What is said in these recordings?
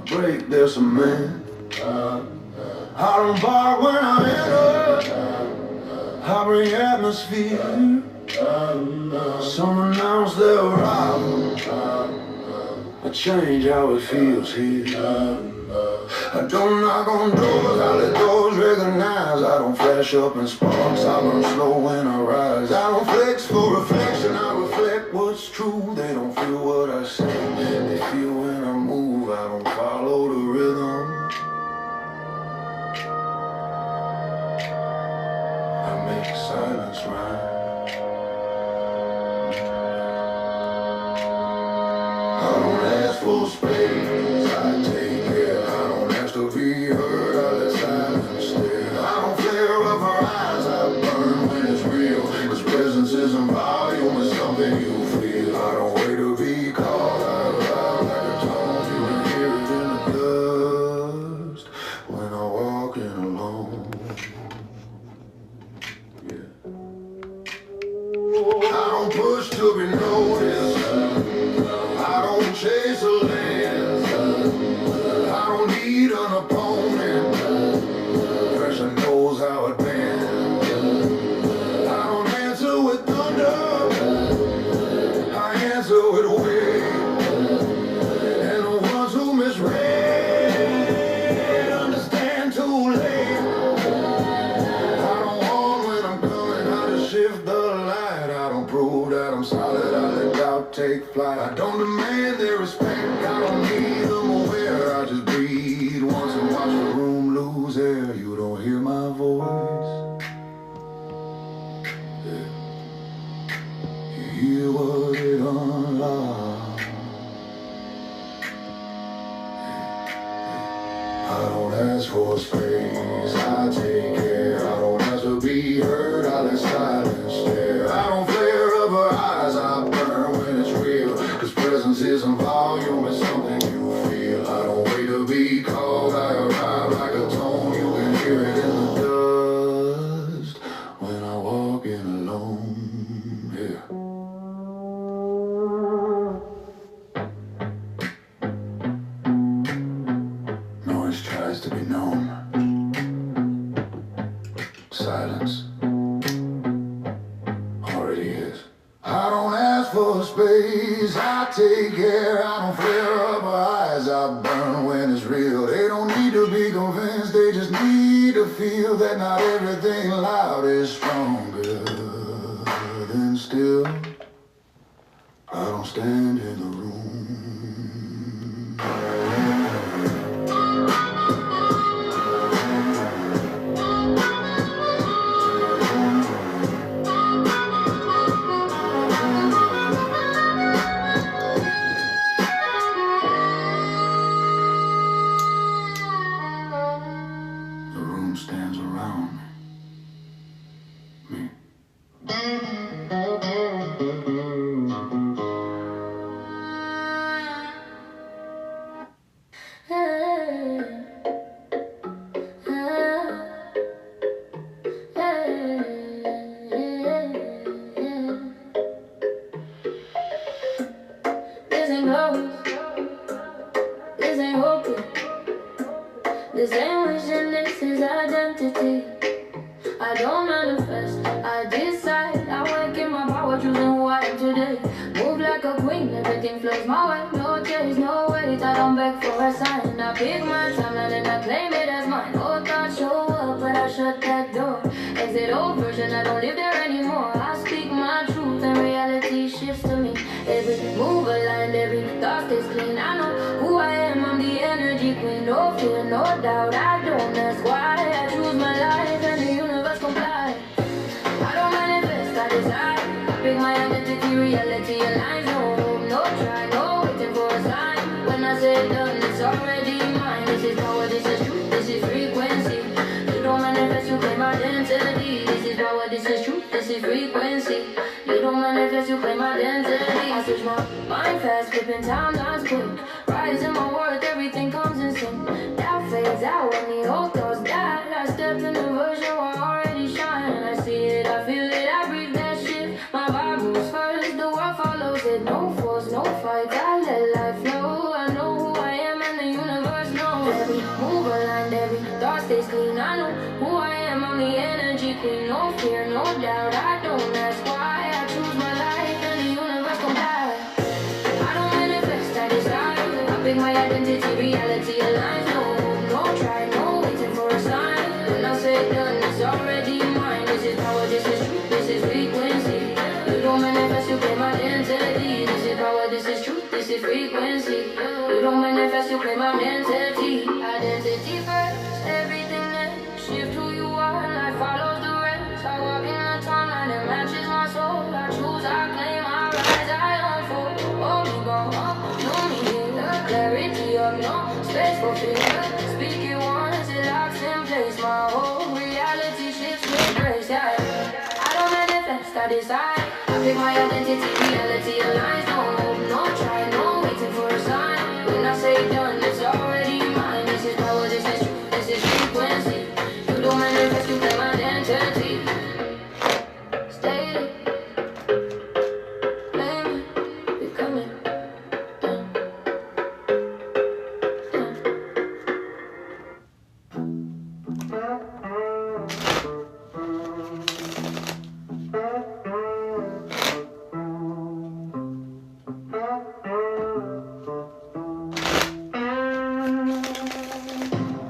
break their cement. I don't bark when I enter. I bring atmosphere. Some announce their arrival. I change how it feels here. I don't knock on doors, I let doors recognize. I don't flash up in sparks, I burn slow when I rise. I don't flex for reflection, I reflect what's true. They don't feel what I say, they feel when I move. I don't follow the rhythm, I make silence rhyme. I don't ask for space, I take care. I don't ask to be heard, I let silence stare. I don't flare up her eyes, I burn when it's real. Cause presence isn't volume, it's something you feel. I don't wait to be called, I arrive like a tone. You can hear it in the dust when I walk in alone. Yeah. I don't push to be noticed, I don't chase a lens, I don't need an opponent. Pressure knows how it bends. I don't answer with thunder, I answer with wind. And the ones who misread understand too late. I don't warn when I'm coming, I just shift the light. I don't prove that I'm solid, I let doubt take flight. I don't demand their respect, I don't need them aware. I just breathe once and watch the room lose air. You don't hear my voice, yeah. You hear what it unlocks. I don't ask for space, I take care. I don't ask to be heard, I let silence stare. I don't flare up her eyes, I burn when it's real. Cause presence isn't volume, it's something you feel. I don't wait to be called, I arrive like a tone. You can hear it in the dust when I walk in alone. Yeah. Noise tries to be known. Silence already is. I don't ask for space, I take care. I don't flare up her eyes, I burn when it's real. They don't need to be convinced, they just need to feel that not everything loud is stronger than still. I don't stand in the room. The room stands around me. This ain't love, this ain't hoping, this ain't wishing, this is identity. I don't manifest, I decide. I wake in my power, choosing who I am today. Move like a queen, everything flows my way. No chase, no wait, I don't beg for a sign. I pick my timeline and I claim it as mine. No thoughts show up, but I shut that door. Exit old version, I don't live there anymore. I speak my truth and reality shifts to me. Every move aligned, every thought stays clean. I know who I am, I'm the energy queen. No fear, no doubt, I don't ask why. I choose my life and the universe comply. I don't manifest, I decide. I pick my identity, reality aligns. No hope, no try, no waiting for a sign. When I say done, it's already mine. This is power, this is truth, this is frequency. You don't manifest, you claim identity. This is power, this is truth, this is frequency. You don't manifest, you claim identity. I switch my mind fast, flipping timelines quick. Rising my worth, everything comes in sync. That fades out when the old thoughts die. I step in the version where I already shine. I see it, I feel it, I breathe that shit. My vibe moves first, the world follows it. No force, no fight, I let life flow. I know who I am and the universe stays clean. I know who I am, I'm the energy queen. No fear, no doubt, I don't ask why. I choose my life and the universe comply. I don't manifest, I decide. I pick my identity, reality aligns. No try, no waiting for a sign. When I say done, it's already mine. This is power, this is truth, this is frequency. You don't manifest, you claim identity. This is power, this is truth, this is frequency. You don't manifest, you claim identity. Identity first, everything else. Shift who you are, life follows the rest. I walk in the timeline that matches my soul. I choose, I claim, I rise, I unfold. Hold me gone, know me here. Clarity of no space for fear. Speak it once, it locks in place. My whole reality shifts with grace. Yeah. I don't manifest, I decide. I pick my identity, reality aligns. No try, no waiting for a sign. When I say done, it's already mine. This is power, this is truth, this is frequency. You don't manifest, you claim identity. Stay, claim it, become it. Done,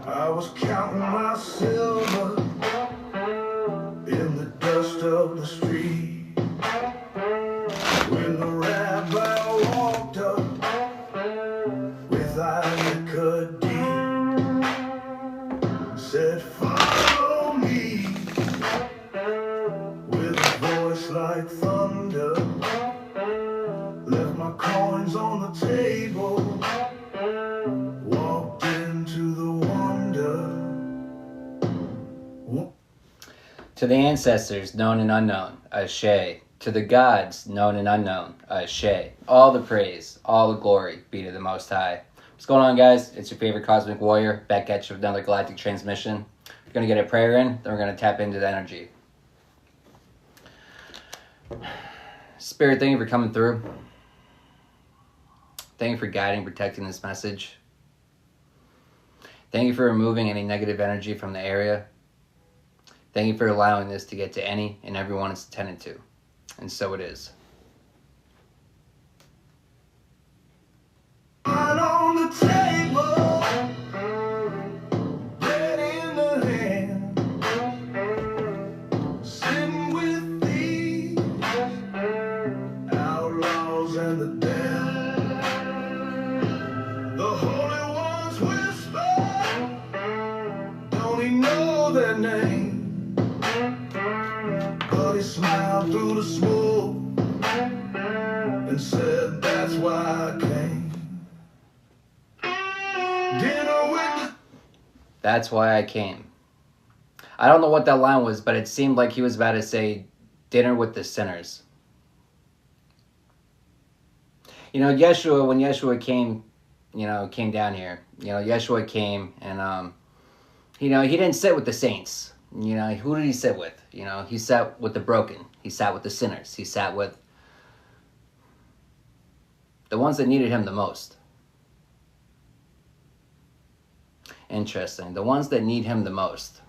I was counting my silver in the dust of the street when the rabbi walked up with eyes cut deep, said, "Follow me," with a voice like thunder. Left my coins on the table, walked into the wonder. To the ancestors, known and unknown, Ashe. To the gods, known and unknown, Ashe. All the praise, all the glory be to the Most High. What's going on, guys? It's your favorite Cosmic Warrior, back at you with another Galactic Transmission. We're going to get a prayer in, then we're going to tap into the energy. Spirit, thank you for coming through. Thank you for guiding, protecting this message. Thank you for removing any negative energy from the area. Thank you for allowing this to get to any and everyone it's intended to. And so it is. Right on the table, bread in the hand, sitting with these outlaws and the damned. The holy ones whisper, don't he know their name? But he smiled through the smoke and said, "That's why I came." Dinner with the That's why I came. I don't know what that line was, but it seemed like he was about to say, dinner with the sinners. You know, Yeshua, when Yeshua came, came down here, Yeshua came and, he didn't sit with the saints. Who did he sit with? He sat with the broken. He sat with the sinners. He sat with the ones that needed him the most. Interesting. The ones that need him the most.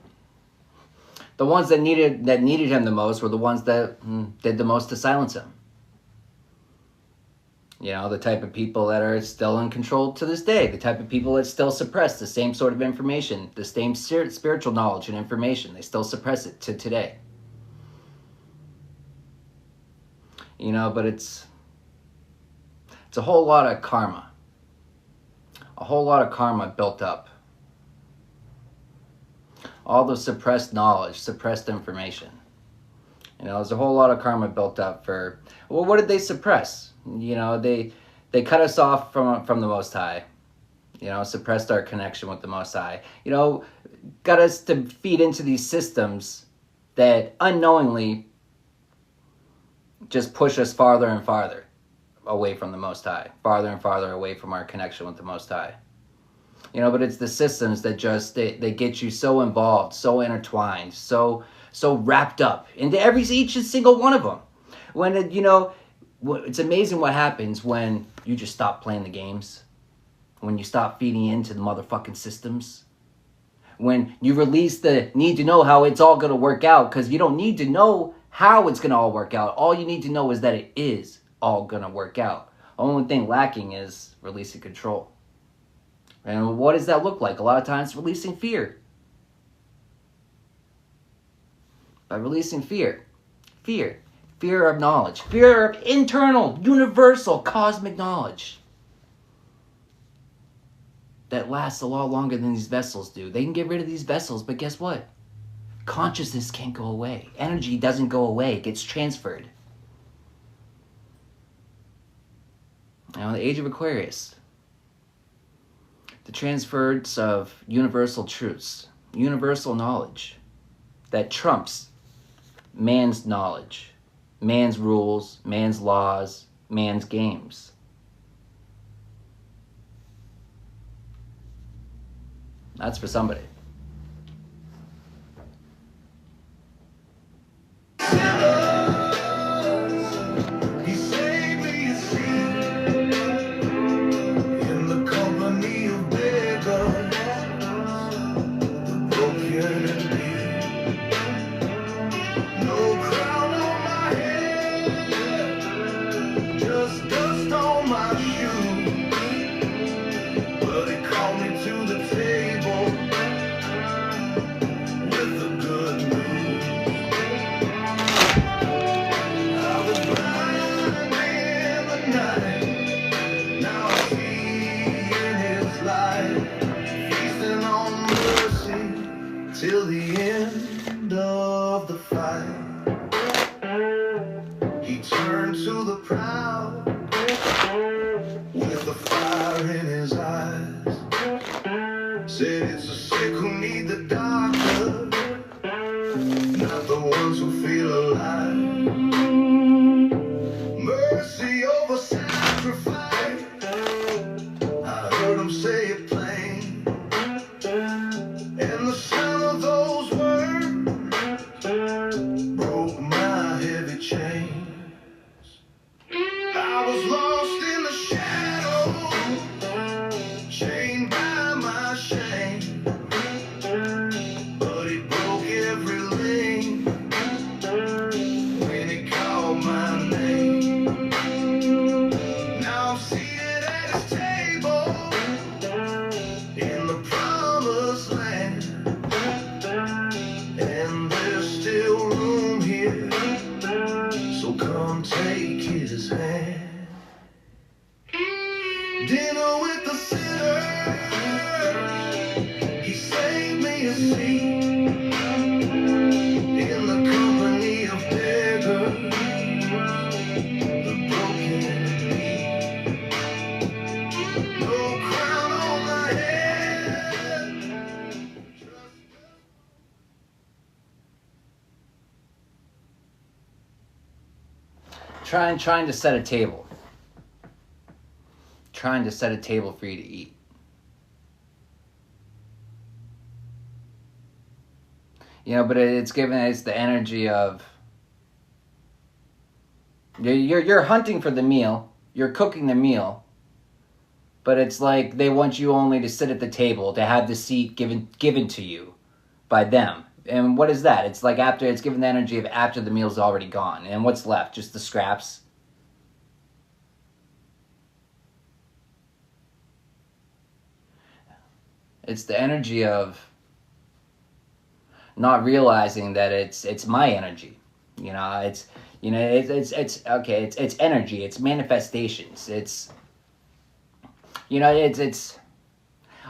The ones that needed him the most were the ones that did the most to silence him. The type of people that are still in control to this day. The type of people that still suppress the same sort of information, the same spiritual knowledge and information. They still suppress it to today. But it's a whole lot of karma. A whole lot of karma built up. All the suppressed knowledge, suppressed information. There's a whole lot of karma built up for, well, what did they suppress? They cut us off from the Most High. Suppressed our connection with the Most High. Got us to feed into these systems that unknowingly just push us farther and farther away from the Most High. Farther and farther away from our connection with the Most High. But it's the systems that just, they get you so involved, so intertwined, so wrapped up into each and single one of them. When, it's amazing what happens when you just stop playing the games. When you stop feeding into the motherfucking systems. when you release the need to know how it's all going to work out, because you don't need to know how it's going to all work out. All you need to know is that it is all going to work out. The only thing lacking is releasing control. And what does that look like? A lot of times releasing fear. By releasing fear. Fear of knowledge. Fear of internal, universal, cosmic knowledge. That lasts a lot longer than these vessels do. They can get rid of these vessels, but guess what? Consciousness can't go away. Energy doesn't go away. It gets transferred. Now, in the age of Aquarius, the transference of universal truths, universal knowledge that trumps man's knowledge, man's rules, man's laws, man's games. That's for somebody. He saved me a seat in the company of beggars, the broken and beat. No crown on my head, just dust on my shoe. But he called me to the table with the good news. I was blind in the night, now I see in his light, feasting on mercy till the end of the fight. He turned to the proud with the fire in his eyes, said it's the sick who need the doctor, not the ones who feel alive. Mercy over sacrifice, I heard him say it plain, and the sound of those words broke my heavy chains. I was lost in the shadows, chained by my shame, but he broke every link when he called my name. Now I'm seated at his table in the promised land, and there's still room here, so come take his hand. Dinner with the sinners, he saved me a seat in the company of beggars, the broken and beat. No crown on my head, Trying to set a table. Trying to set a table for you to eat. You know, but it's the energy of you're hunting for the meal, you're cooking the meal, but it's like they want you only to sit at the table, to have the seat given to you by them. And what is that? It's like it's given the energy of after the meal's already gone. And what's left? Just the scraps. It's the energy of not realizing that it's my energy. You know, it's energy, it's manifestations. It's it's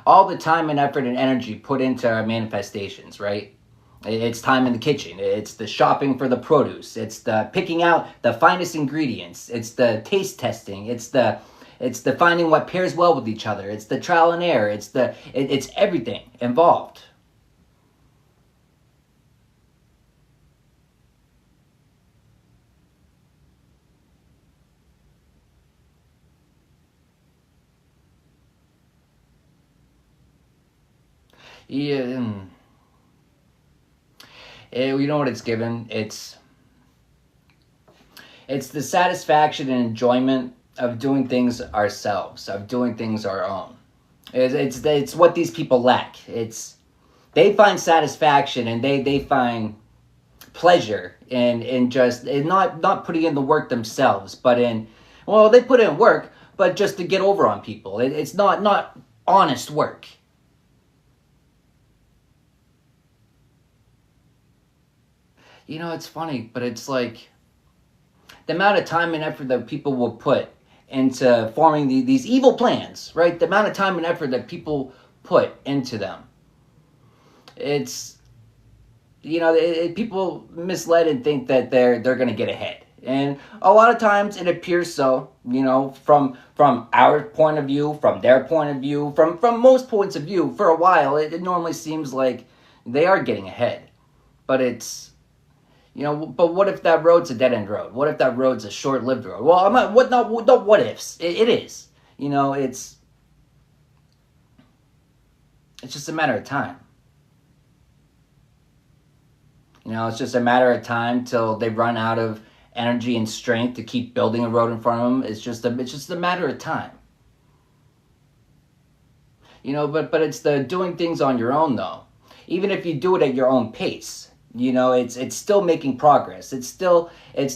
all the time and effort and energy put into our manifestations, right? It's time in the kitchen. It's the shopping for the produce. It's the picking out the finest ingredients. It's the taste testing. It's the finding what pairs well with each other. It's the trial and error. It's everything involved. Yeah. You know what it's given? It's the satisfaction and enjoyment of doing things ourselves, of doing things our own. It's what these people lack. It's they find satisfaction and they find pleasure in just in not putting in the work themselves, but in, well, they put in work, but just to get over on people. It's not honest work. You know, it's funny, but it's like the amount of time and effort that people will put into forming these evil plans, right? The amount of time and effort that people put into them. It's, you know, people misled and think that they're going to get ahead. And a lot of times it appears so, you know, from our point of view, from their point of view, from most points of view. For a while, it normally seems like they are getting ahead. But it's, you know, but what if that road's a dead-end road? What if that road's a short-lived road? Well, I'm not, what ifs. It is. You know, it's just a matter of time. You know, it's just a matter of time till they run out of energy and strength to keep building a road in front of them. It's just a matter of time. You know, but it's the doing things on your own, though. Even if you do it at your own pace. You know, it's still making progress. It's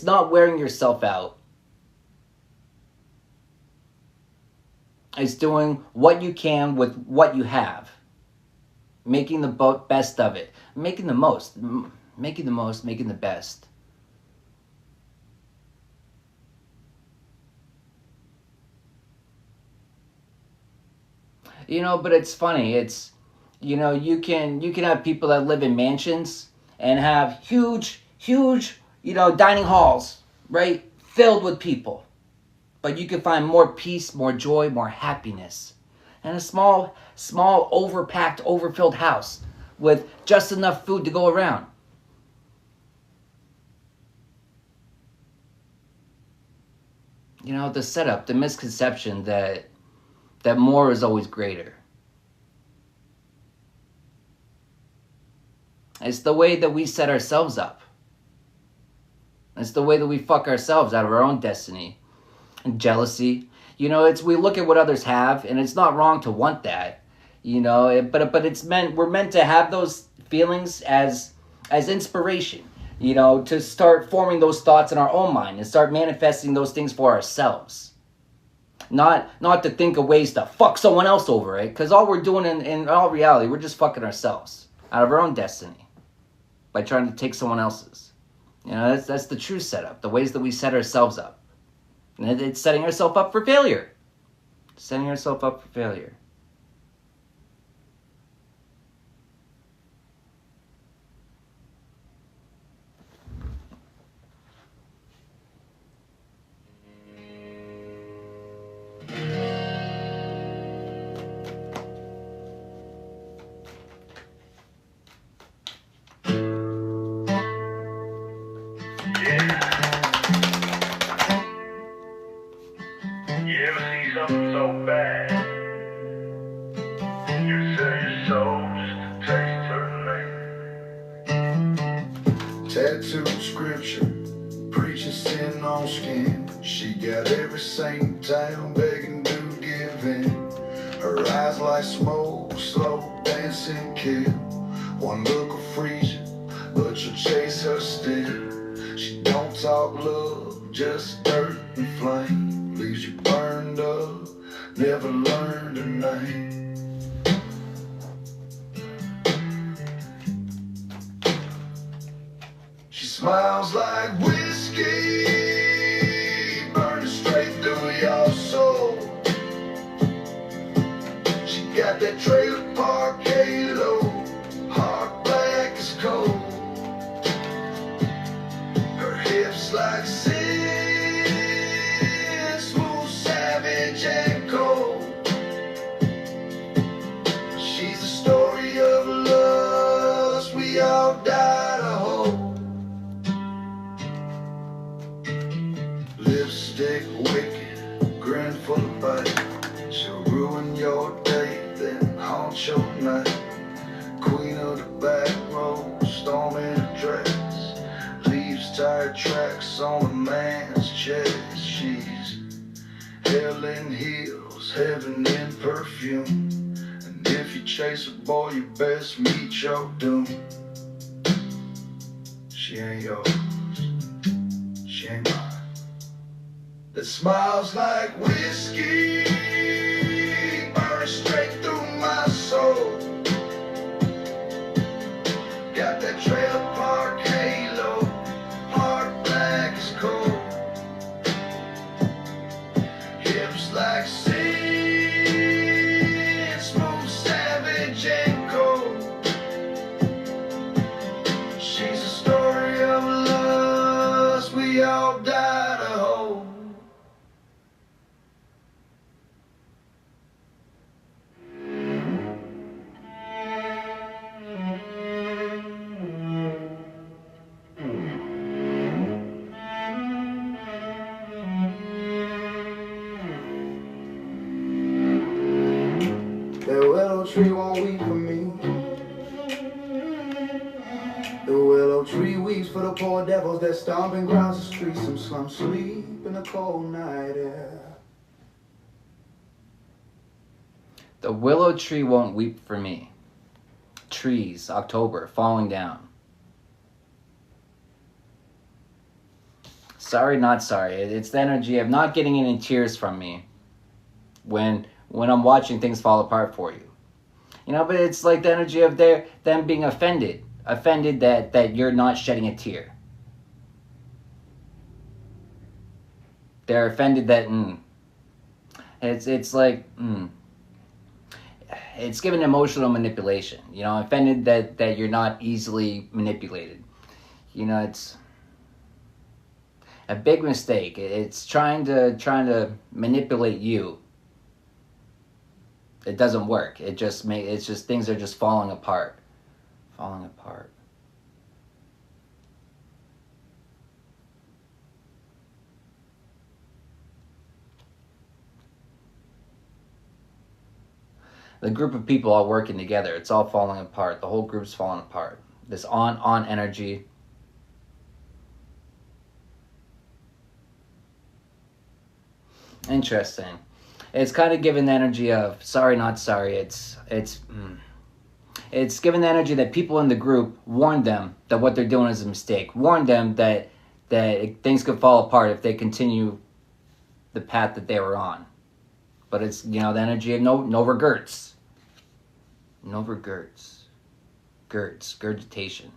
not wearing yourself out. It's doing what you can with what you have. Making the best of it. Making the most, making the best. You know, but it's funny. It's, you know, you can have people that live in mansions and have huge, you know, dining halls, right? Filled with people. But you can find more peace, more joy, more happiness in a small, overpacked, overfilled house with just enough food to go around. You know, the setup, the misconception that more is always greater. It's the way that we set ourselves up. It's the way that we fuck ourselves out of our own destiny. And jealousy. You know, we look at what others have, and it's not wrong to want that. You know, but we're meant to have those feelings as inspiration. You know, to start forming those thoughts in our own mind and start manifesting those things for ourselves. Not to think of ways to fuck someone else over it, because all we're doing in all reality, we're just fucking ourselves out of our own destiny by trying to take someone else's. You know, that's the true setup, the ways that we set ourselves up. And it's setting ourselves up for failure. Setting ourselves up for failure. Tattooed scripture, preaching sin on skin. She got every saint town begging to give in. Her eyes like smoke, slow dancing kill. One look will freeze you, but you'll chase her still. She don't talk love, just dirt and flame. Leaves you burned up, never learned her name. She smiles like whiskey, burning straight through your soul. She got that trailer park halo, heart black as coal. Her hips like sin, smooth, savage and cold. She's the story of loss we all died to hold. Lipstick wicked, grin full of bite. She'll ruin your day, then haunt your night. Queen of the back road, storm in a dress. Leaves tire tracks on a man's chest. She's hell in heels, heaven in perfume. And if If you chase a boy, you best meet your doom. She ain't yours, she ain't mine. That smiles like whiskey, burns straight through my soul. Got that trailer park halo, heart black as coal. Hips like sin, smooth, savage and cold. She's a story of loss we all die to hold. The willow tree won't weep for me. The willow tree weeps for the poor devils that stomping grounds the streets. Some slums sleep in the cold night air. The willow tree won't weep for me. Trees, October, falling down. Sorry, not sorry. It's the energy of not getting any tears from me when I'm watching things fall apart for you. You know, but it's like the energy of them being offended that you're not shedding a tear. They're offended that it's like it's given emotional manipulation. You know, offended that you're not easily manipulated. You know, it's a big mistake. It's trying to manipulate you. It doesn't work. It's just things are just falling apart. Falling apart. The group of people all working together, it's all falling apart. The whole group's falling apart. This on energy. Interesting. It's kind of given the energy of sorry, not sorry. It's given the energy that people in the group warned them that what they're doing is a mistake. Warned them that things could fall apart if they continue the path that they were on. But it's, you know, the energy of no regrets. No regrets. Regurgitation.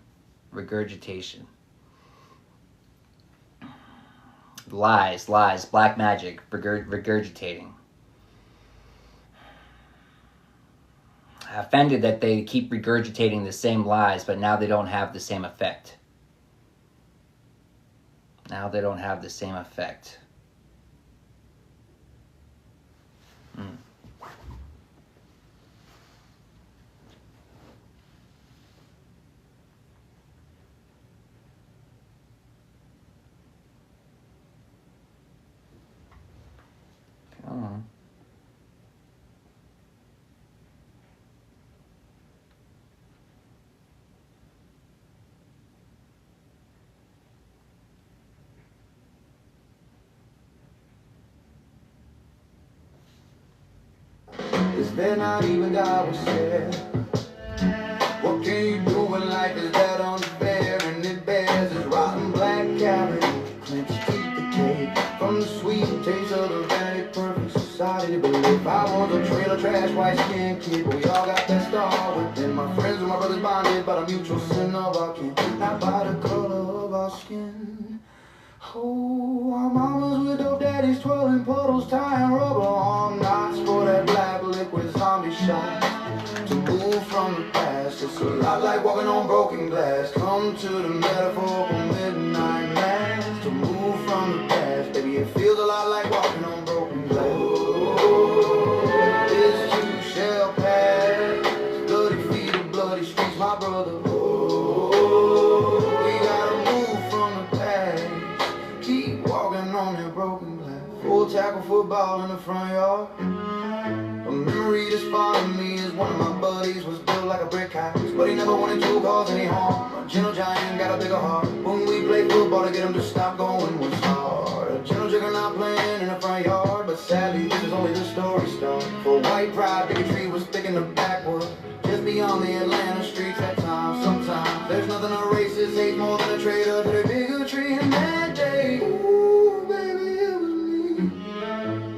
Lies, black magic, regurgitating. Offended that they keep regurgitating the same lies, but now they don't have the same effect. Now they don't have the same effect. Come on. Is there not even God was said? What can you do when life is that unfair and it bears its rotten black cavity? Clenched teeth decay from the sweet taste of the vanity perfect society. But if I was a trailer trash white skin kid, we all got that star within. My friends and my brothers bonded by the mutual sin of our kin, not by the color of our skin. Oh, our mamas with dope daddies twirling puddles, tying rubber arm knots for that black liquid zombie shot. To move from the past, it's a lot like walking on broken glass. Come to the metaphorical midnight mass. To move from the past, baby, it feels a lot like walking on broken glass. Oh, this too shall pass. Bloody feet and bloody streets, my brother. Oh, we gotta move from the past. Keep walking on that broken glass. Full tackle football in the front yard. A memory that's following me is one of my buddies was built like a brick house, but he never wanted to cause any harm. A gentle giant got a bigger heart. When we played football to get him to stop going was hard. A gentle juggernaut playing in the front yard, but sadly this is only the story start. For white pride bigotry was thick in the backwoods. Just beyond the Atlanta streets at times, sometimes. There's nothing a racist hate more than a traitor to the bigotry in that day. Ooh, baby, it was me.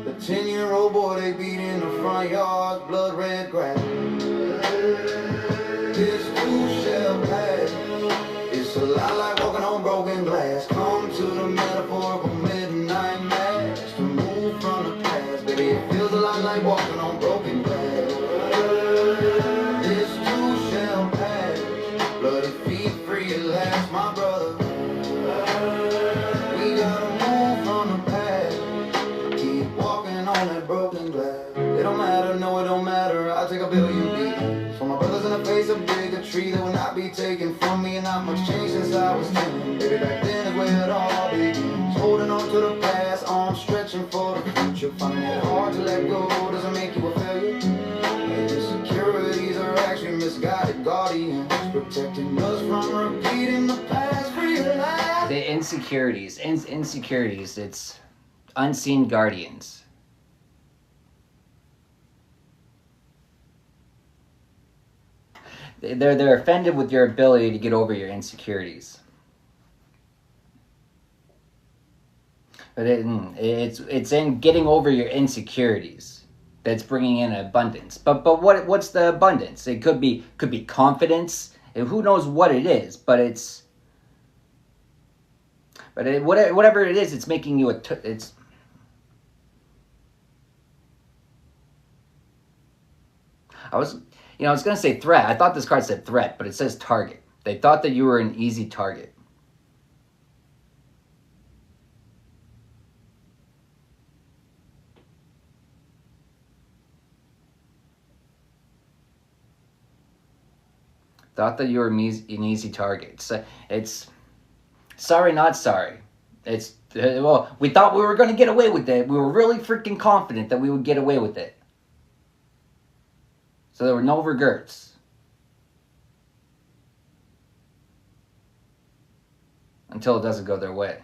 The 10-year-old boy they beat in the front yard, blood red grass. This too shall pass. It's a lot like walking on broken glass. Come to the metaphorical midnight mass. To move from the past, baby, it feels a lot like walking on broken glass. This too shall pass. Bloody feet free at last, my brother. We gotta move from the past. Keep walking on that broken glass. It don't matter, no it don't matter. I'll take a billion beats. For my brothers in the face of bigotry that will not be taken from me. And not much change since I was 10. Baby, back then is where it all begins. Holding on to the past, arms stretching for the future. Finding it hard to let go, doesn't make you a failure. And insecurities are actually misguided guardians, protecting us from repeating the past. Realize The insecurities, it's unseen guardians. They're offended with your ability to get over your insecurities. But it's in getting over your insecurities that's bringing in abundance. But what's the abundance? It could be confidence. Who knows what it is? But whatever it is, it's making you it's. I was going to say threat. I thought this card said threat, but it says target. They thought that you were an easy target. Thought that you were an easy target. So it's sorry, not sorry. It's, well, we thought we were going to get away with it. We were really freaking confident that we would get away with it. So there were no regrets. Until it doesn't go their way.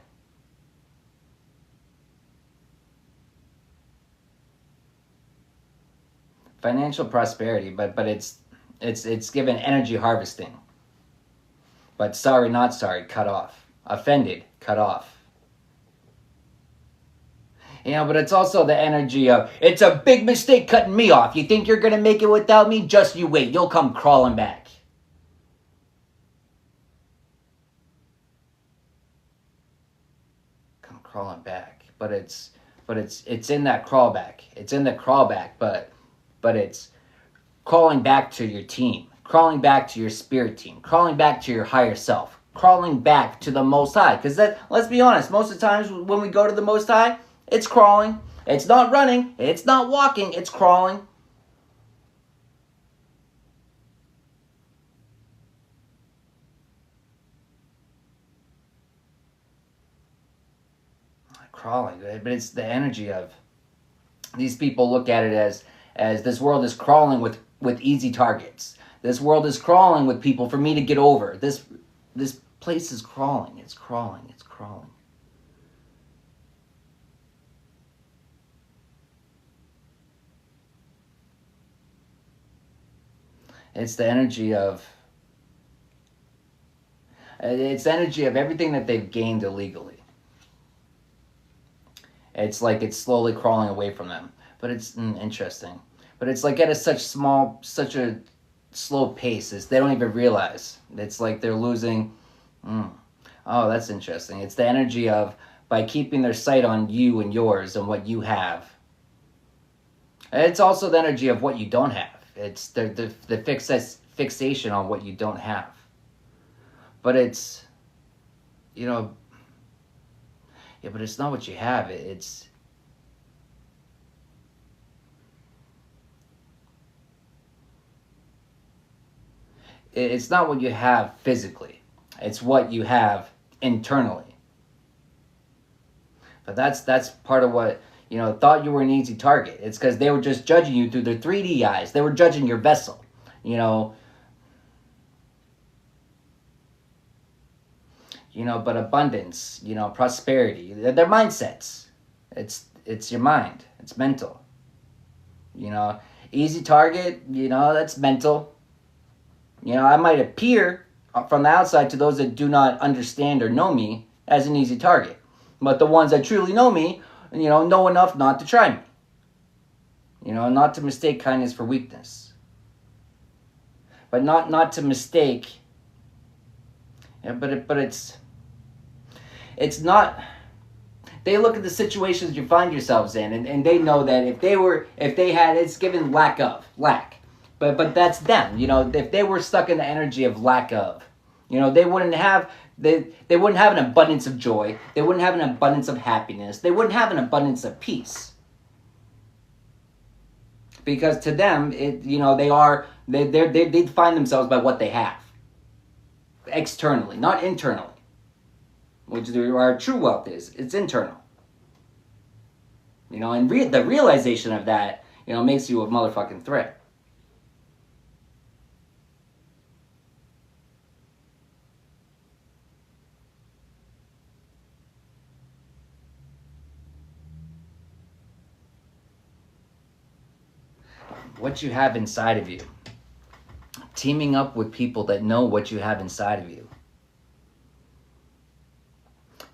Financial prosperity, but it's given energy harvesting. But sorry, not sorry, cut off. Offended, cut off. But it's also the energy of, it's a big mistake cutting me off. You think you're going to make it without me? Just you wait. You'll come crawling back. Come crawling back. But it's in that crawlback. It's in the crawlback, but it's crawling back to your team. Crawling back to your spirit team. Crawling back to your higher self. Crawling back to the Most High. Because let's be honest, most of the times when we go to the Most High, it's crawling. It's not running. It's not walking. It's crawling. Crawling, but it's the energy of these people look at it as this world is crawling with easy targets. This world is crawling with people for me to get over. This place is crawling. It's crawling. It's crawling. It's the energy of everything that they've gained illegally. It's like it's slowly crawling away from them. But it's interesting. But it's like at such a slow pace as they don't even realize. It's like they're losing. Oh, that's interesting. It's the energy of, by keeping their sight on you and yours and what you have. It's also the energy of what you don't have. It's the fixation on what you don't have. But it's, but it's not what you have. It's not what you have physically. It's what you have internally. But that's part of what, thought you were an easy target. It's because they were just judging you through their 3D eyes. They were judging your vessel, but abundance, prosperity, they're mindsets. It's your mind. It's mental. Easy target, you know, that's mental. You know, I might appear from the outside to those that do not understand or know me as an easy target. But the ones that truly know me, you know enough not to try me. You know, not to mistake kindness for weakness. But not to mistake. Yeah, but it's not. They look at the situations you find yourselves in, and they know that if they had, it's given lack. But that's them. You know, if they were stuck in the energy of lack of, you know, they wouldn't have an abundance of joy. They wouldn't have an abundance of happiness. They wouldn't have an abundance of peace. Because to them, they define themselves by what they have. Externally, not internally. Which our true wealth is. It's internal. You know, and the realization of that, you know, makes you a motherfucking threat. What you have inside of you. Teaming up with people that know what you have inside of you.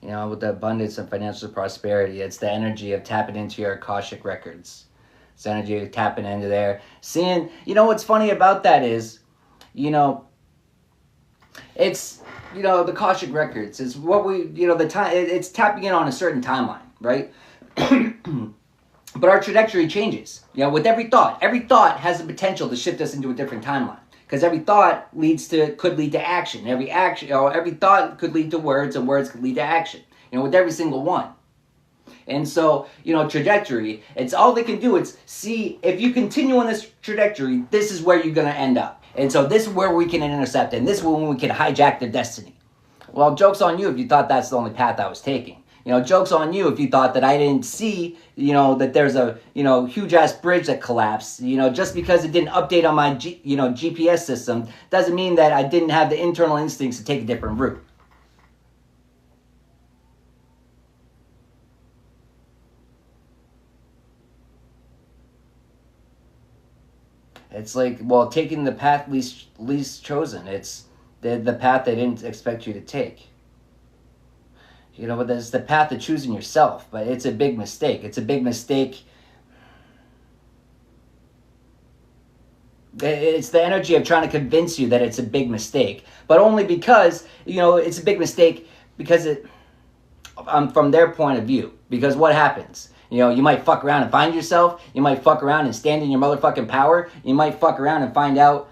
You know, with the abundance and financial prosperity, it's the energy of tapping into your Akashic records. It's the energy of tapping into there. Seeing, you know, what's funny about that is, you know, it's, you know, the Akashic records is what we, you know, the time, it's tapping in on a certain timeline, right? But our trajectory changes. You know, with every thought has the potential to shift us into a different timeline. Because every thought could lead to action. Every thought could lead to words, and words could lead to action. You know, with every single one. And so, you know, trajectory, it's all they can do is see, if you continue on this trajectory, this is where you're going to end up. And so this is where we can intercept, and this is when we can hijack their destiny. Well, joke's on you if you thought that's the only path I was taking. You know, joke's on you if you thought that I didn't see, you know, that there's a, you know, huge-ass bridge that collapsed. You know, just because it didn't update on my, GPS system doesn't mean that I didn't have the internal instincts to take a different route. It's like, well, taking the path least chosen. It's the path they didn't expect you to take. You know, but it's the path of choosing yourself. But it's a big mistake. It's a big mistake. It's the energy of trying to convince you that it's a big mistake. But only because, you know, it's a big mistake because from their point of view. Because what happens? You know, you might fuck around and find yourself. You might fuck around and stand in your motherfucking power. You might fuck around and find out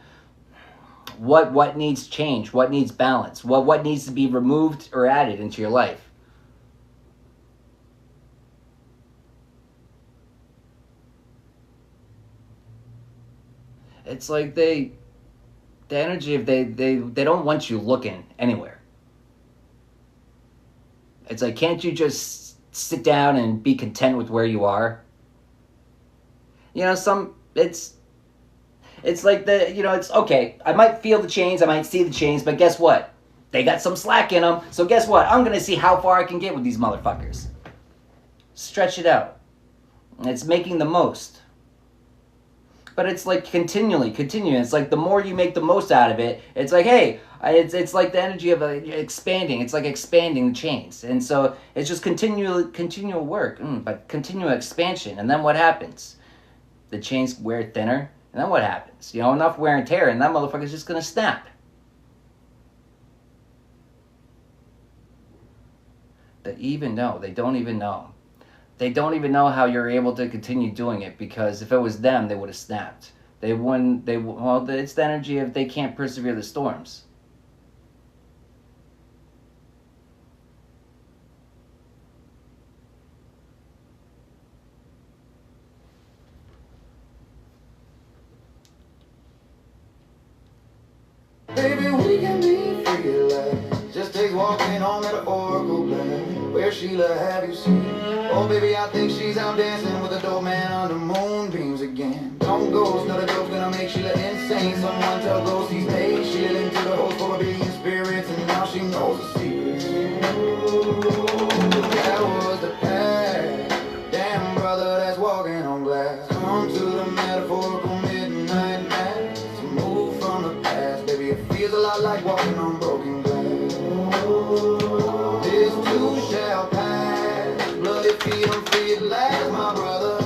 what needs change, what needs balance, what needs to be removed or added into your life. It's like the energy of they don't want you looking anywhere. It's like, can't you just sit down and be content with where you are? You know, it's like it's okay. I might feel the chains, I might see the chains, but guess what? They got some slack in them. So guess what? I'm going to see how far I can get with these motherfuckers. Stretch it out. It's making the most. But it's like continuing. It's like the more you make the most out of it, it's like, hey, it's like the energy of expanding. It's like expanding the chains. And so it's just continual work, but continual expansion. And then what happens? The chains wear thinner. And then what happens? You know, enough wear and tear, and that motherfucker's just going to snap. They don't even know. They don't even know how you're able to continue doing it, because if it was them, they would have snapped. It's the energy of they can't persevere the storms. Baby, we can be free at last. Just takes walking on metaphorical land. Where Sheila have you seen? Oh baby, I think she's out dancing with a dope man under moonbeams again. Don't ghost, not a dope's gonna make Sheila insane. Someone tell ghosts he's paid Sheila into the host for a billion spirits, and now she knows the secrets. That was the past. Damn brother, that's walking on glass. Come to the metaphorical like walking on broken glass. This too shall pass. Bloody feet, I'm free at last, my brother.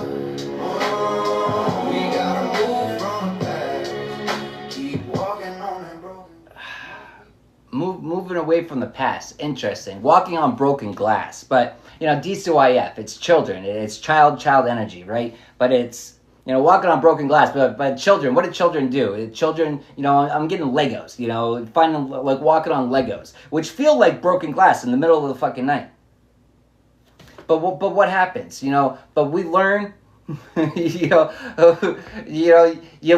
We gotta move from the past. Keep walking on that broken. Moving away from the past. Interesting. Walking on broken glass. But, you know, DCYF, it's children. It's child energy, right? But it's, you know, walking on broken glass. But children, what do children do? Children, you know, I'm getting Legos, you know, finding, like, walking on Legos, which feel like broken glass in the middle of the fucking night. But what happens, you know? But we learn, you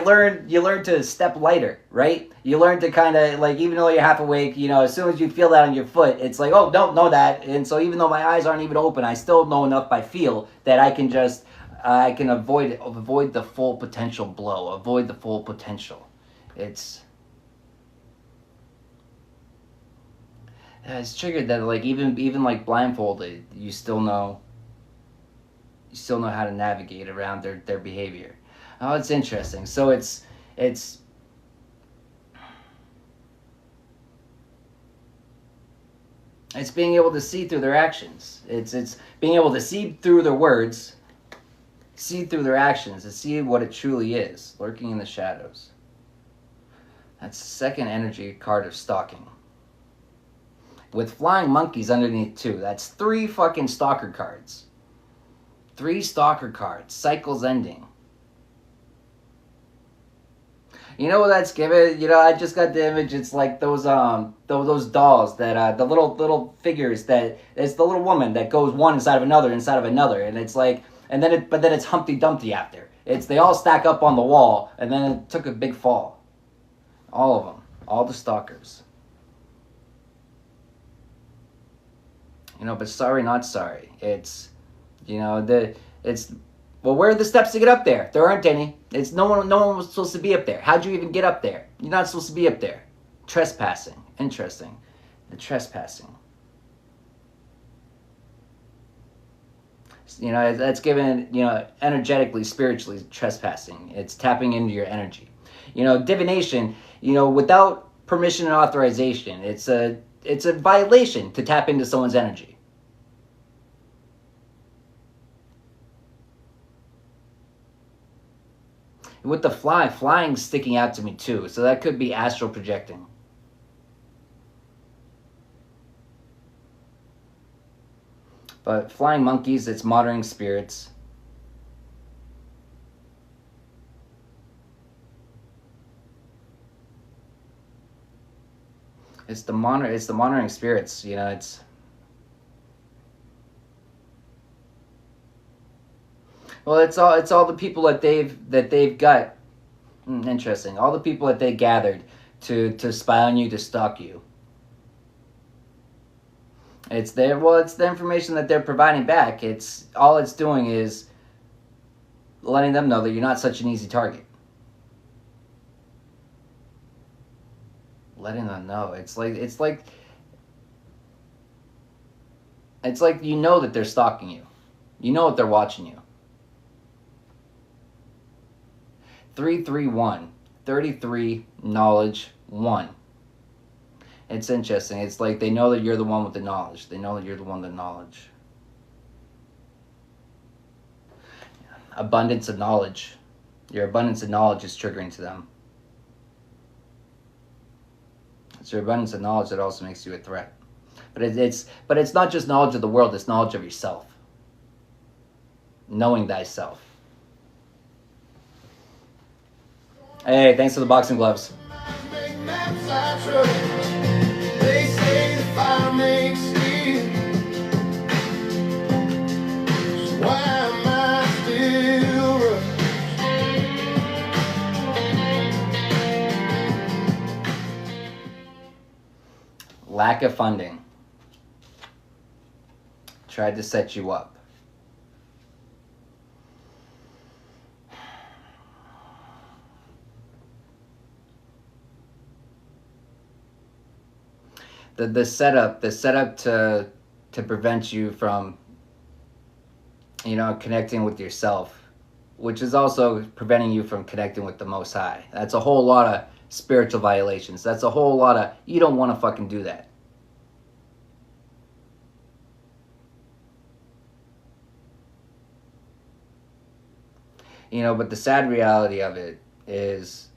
learn to step lighter, right? You learn to kind of, like, even though you're half awake, you know, as soon as you feel that on your foot, it's like, oh, don't know that. And so even though my eyes aren't even open, I still know enough by feel that I can just, I can avoid the full potential blow, avoid the full potential. It's triggered that, like, even like blindfolded, you still know how to navigate around their behavior. Oh, it's interesting. So it's being able to see through their actions. It's being able to see through their words, see through their actions, and see what it truly is, lurking in the shadows. That's the second energy card of stalking. With flying monkeys underneath too. That's 3 fucking stalker cards. 3 stalker cards. Cycles ending. You know what that's given? You know, I just got the image. It's like those dolls that the little figures that it's the little woman that goes one inside of another, and it's like, but then it's Humpty Dumpty after. They all stack up on the wall, and then it took a big fall. All of them, all the stalkers. You know, but sorry, not sorry. It's, you know, well, where are the steps to get up there? There aren't any. No one was supposed to be up there. How'd you even get up there? You're not supposed to be up there. Trespassing. Interesting. The trespassing. You know, that's given, you know, energetically, spiritually trespassing. It's tapping into your energy. You know, divination, you know, without permission and authorization, it's a violation to tap into someone's energy. With the flying sticking out to me too, so that could be astral projecting. But flying monkeys, it's monitoring spirits. It's the monitoring spirits, you know, it's well, it's all the people that they've got. Interesting. All the people that they gathered to spy on you, to stalk you. It's the information that they're providing back. All it's doing is letting them know that you're not such an easy target. Letting them know. It's like you know that they're stalking you. You know that they're watching you. 331, 33, knowledge, 1. It's interesting. It's like they know that you're the one with the knowledge. They know that you're the one with the knowledge. Abundance of knowledge. Your abundance of knowledge is triggering to them. It's your abundance of knowledge that also makes you a threat. But it's not just knowledge of the world, it's knowledge of yourself. Knowing thyself. Hey, thanks for the boxing gloves. They say the fire makes steel. So why am I still rushed? Lack of funding. Tried to set you up. The setup to prevent you from, you know, connecting with yourself which is also preventing you from connecting with the Most High. That's a whole lot of spiritual violations. That's a whole lot of, you don't want to fucking do that. You know, but the sad reality of it is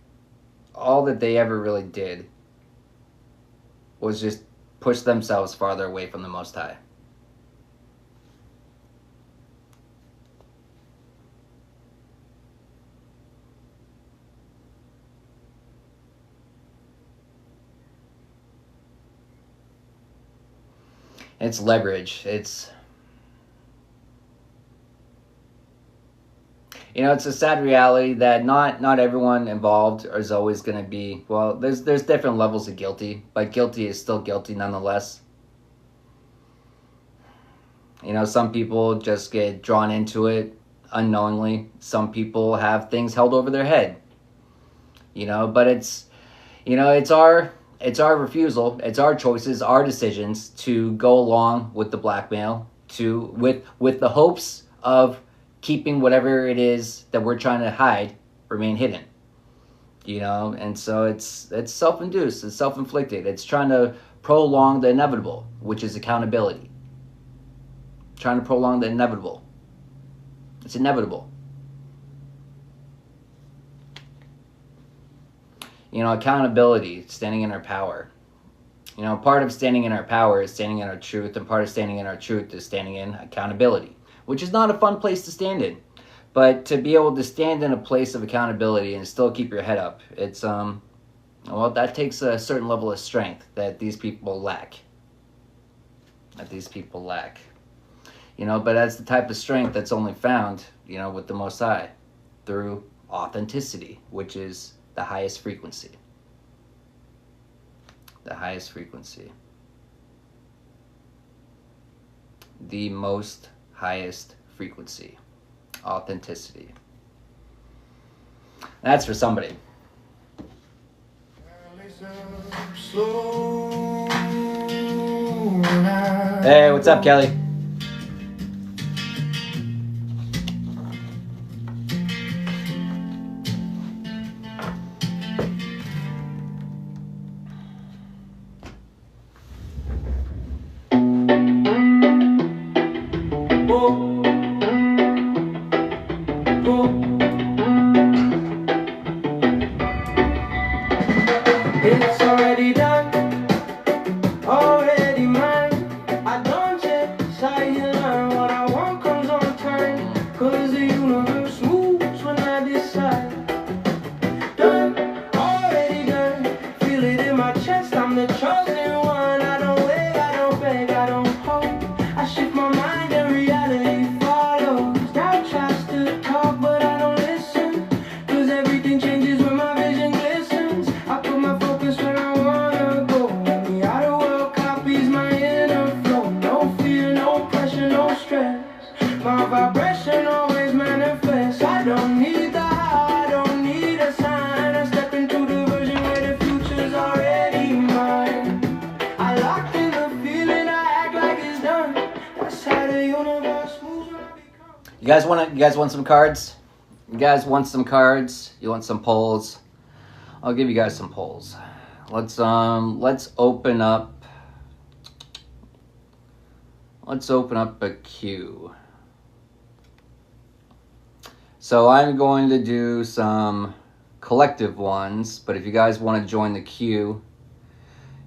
all that they ever really did was just push themselves farther away from the Most High. It's leverage. It's, you know, it's a sad reality that not everyone involved is always going to be, well, there's different levels of guilty, but guilty is still guilty nonetheless. You know, some people just get drawn into it unknowingly. Some people have things held over their head. You know, but it's, you know, it's our refusal, it's our choices, our decisions to go along with the blackmail, with the hopes of keeping whatever it is that we're trying to hide remain hidden. You know, and so it's self-induced, it's self-inflicted. It's trying to prolong the inevitable, which is accountability. Trying to prolong the inevitable. It's inevitable. You know, accountability, standing in our power. You know, part of standing in our power is standing in our truth, and part of standing in our truth is standing in accountability, which is not a fun place to stand in. But to be able to stand in a place of accountability and still keep your head up, it's, well, that takes a certain level of strength that these people lack. You know, but that's the type of strength that's only found, you know, with the Most High through authenticity, which is the highest frequency. The highest frequency. The most highest frequency. Authenticity. That's for somebody. Hey, what's up, Kelly? It's already done, already mine. I don't chase, I learn what I want comes on time. Cause the universe moves when I decide. Done, already done. Feel it in my chest, I'm the chosen one. I don't wait, I don't beg, I don't hope. I shift my mind and reality follows. Doubt tries to talk, but I don't listen. Cause everything changes when my vision glistens. I put my focus where I wanna go. The outer world copies my inner flow. No fear, no pressure, no stress. My vibration always manifests. I don't need the how, I don't need a sign. I step into the version where the future's already mine. I lock in the feeling, I act like it's done. That's how the universe moves when I become. You guys want some cards? You guys want some cards? You want some polls? I'll give you guys some polls. Let's open up a queue. So I'm going to do some collective ones, but if you guys want to join the queue,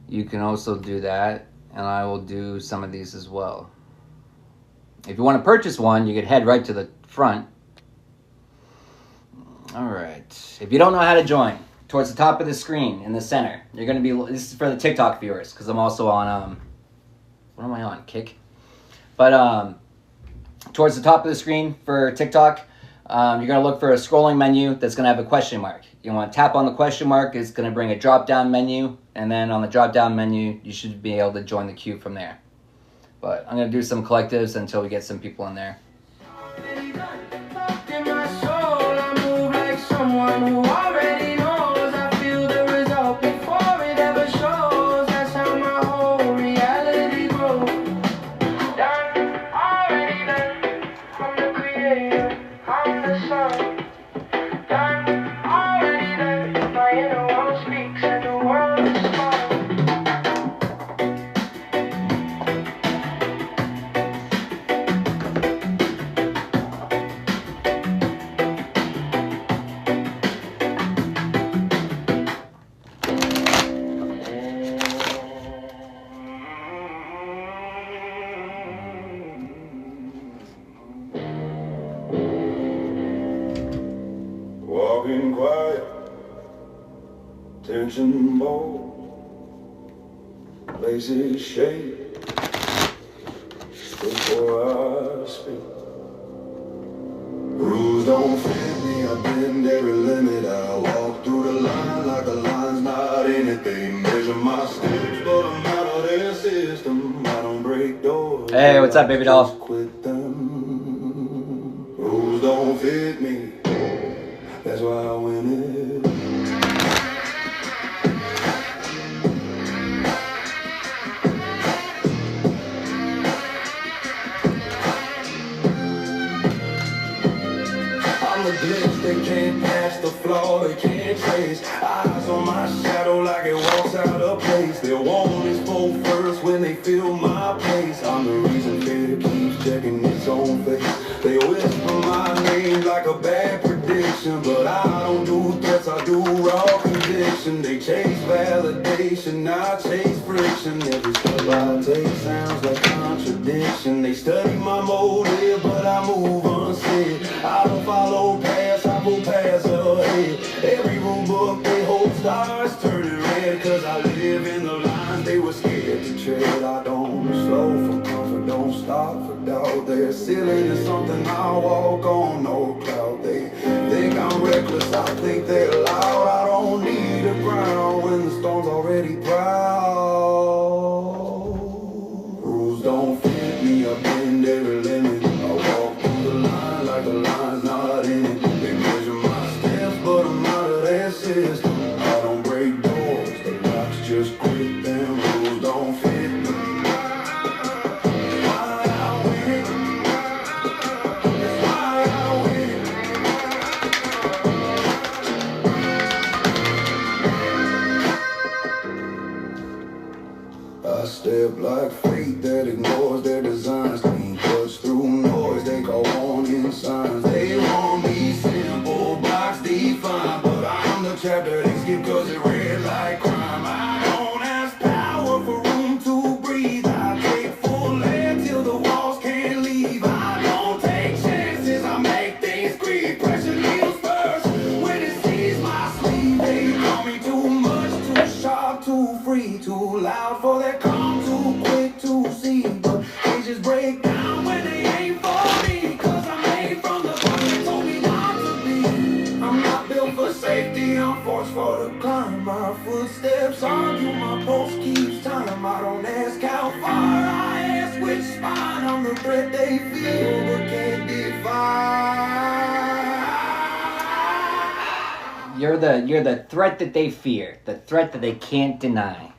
you can also do that, and I will do some of these as well. If you want to purchase one, you can head right to the front. All right. If you don't know how to join, towards the top of the screen in the center, you're going to be, this is for the TikTok viewers, because I'm also on, what am I on, Kick? But towards the top of the screen for TikTok, you're going to look for a scrolling menu that's going to have a question mark. You want to tap on the question mark, it's going to bring a drop-down menu, and then on the drop-down menu, you should be able to join the queue from there. But I'm going to do some collectives until we get some people in there. In my soul, I move like someone who already knows. I feel the result before it ever shows. That's how my whole reality grows. Done, already done. I'm the creator, I'm the sun. Tension ball, places shake before I speak. Rules don't fit me, I bend every limit. I walk through the line like a line's not anything. Measure my steps, but I'm out of their system. I don't break doors. Hey, what's up, baby doll? Just quit them. Rules don't fit me, that's why I win it. They can't pass the flaw, they can't trace. Eyes on my shadow like it walks out of place. Their want is full first when they feel my pace. I'm the reason fear keeps checking its own face. They whisper my name like a bad prediction, but I don't do threats, I do raw conviction. They chase validation, I chase friction. Every step I take sounds like contradiction. They study my motive, but I move unsaid. I don't follow paths, I go past ahead. Every rule book they hold stars turning red, cause I live in the lines they were scared to tread. I don't slow for comfort, don't stop for doubt. They're silly to something I walk on no cloud. They think I'm reckless, I think they're loud. I don't need a ground when the storm's already proud. Rules don't fit me, I bend every limit. I walk through the line like the line's not in it. They measure my steps, but I'm out of their system. I don't break doors, the locks just quit them. Rules don't fit me. Why I win? That's why I win. I step like fate that ignores their designs. Clean cuts through noise, they call warning signs. They won't be simple, box defined, but I'm the chapter they skip cause it read like crime. I don't ask power for room to breathe. I take full air till the walls can't leave. I don't take chances, I make things creep. Pressure needles first when it sees my sleeve. They call me too much, too sharp, too free, too loud for their calm, too quick to see. But they just break down when they ain't for me, cause I'm made from the part they told me not to be. I'm not built for safety, I'm forced for the climb. My footsteps argue, my pulse keeps time. I don't ask how far, I ask which spine. I'm the threat they feel but can't define. You're the threat that they fear, the threat that they can't deny.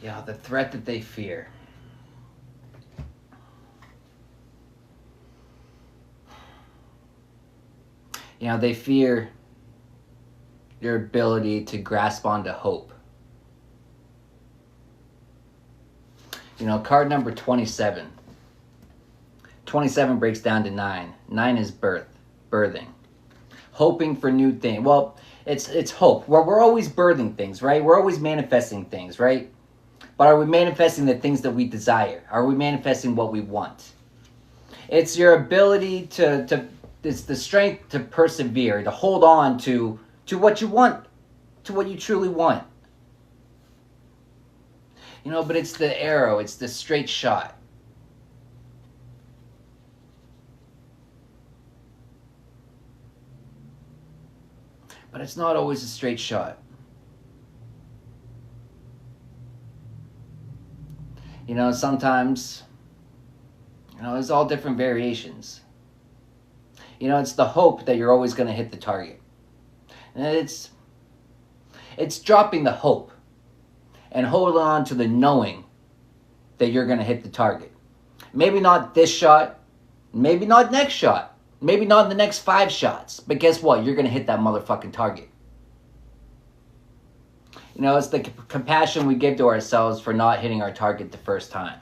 Yeah, the threat that they fear. You know, they fear your ability to grasp onto hope. You know, card number 27. 27 breaks down to 9. 9 is birthing. Hoping for new things. Well, it's hope. We're always birthing things, right? We're always manifesting things, right? But are we manifesting the things that we desire? Are we manifesting what we want? It's your ability it's the strength to persevere, to hold on to what you want, to what you truly want. You know, but it's the arrow, it's the straight shot. But it's not always a straight shot. You know, sometimes, there's all different variations. You know, it's the hope that you're always going to hit the target. And it's dropping the hope and holding on to the knowing that you're going to hit the target. Maybe not this shot, maybe not next shot, maybe not the next 5 shots, but guess what? You're going to hit that motherfucking target. You know, it's the compassion we give to ourselves for not hitting our target the first time.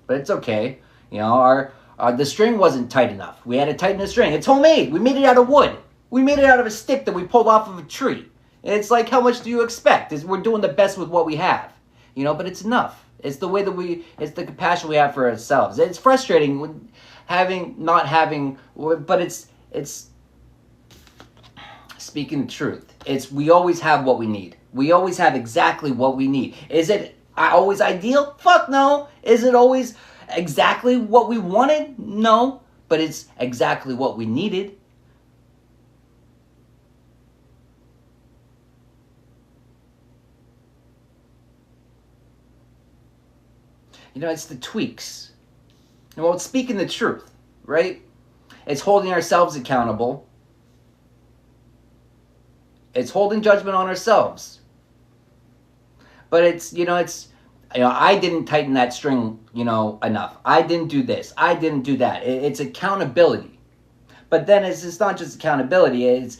But it's okay. You know, the string wasn't tight enough. We had to tighten the string. It's homemade. We made it out of wood. We made it out of a stick that we pulled off of a tree. And it's like, how much do you expect? We're doing the best with what we have. you know, but it's enough. It's the way that it's the compassion we have for ourselves. It's frustrating when not having, but it's speaking the truth. We always have what we need. We always have exactly what we need. Is it always ideal? Fuck no. Is it always exactly what we wanted? No. But it's exactly what we needed. You know, it's the tweaks. Well, it's speaking the truth, right? It's holding ourselves accountable. It's holding judgment on ourselves. But I didn't tighten that string, enough. I didn't do this. I didn't do that. It's accountability. But then it's not just accountability. It's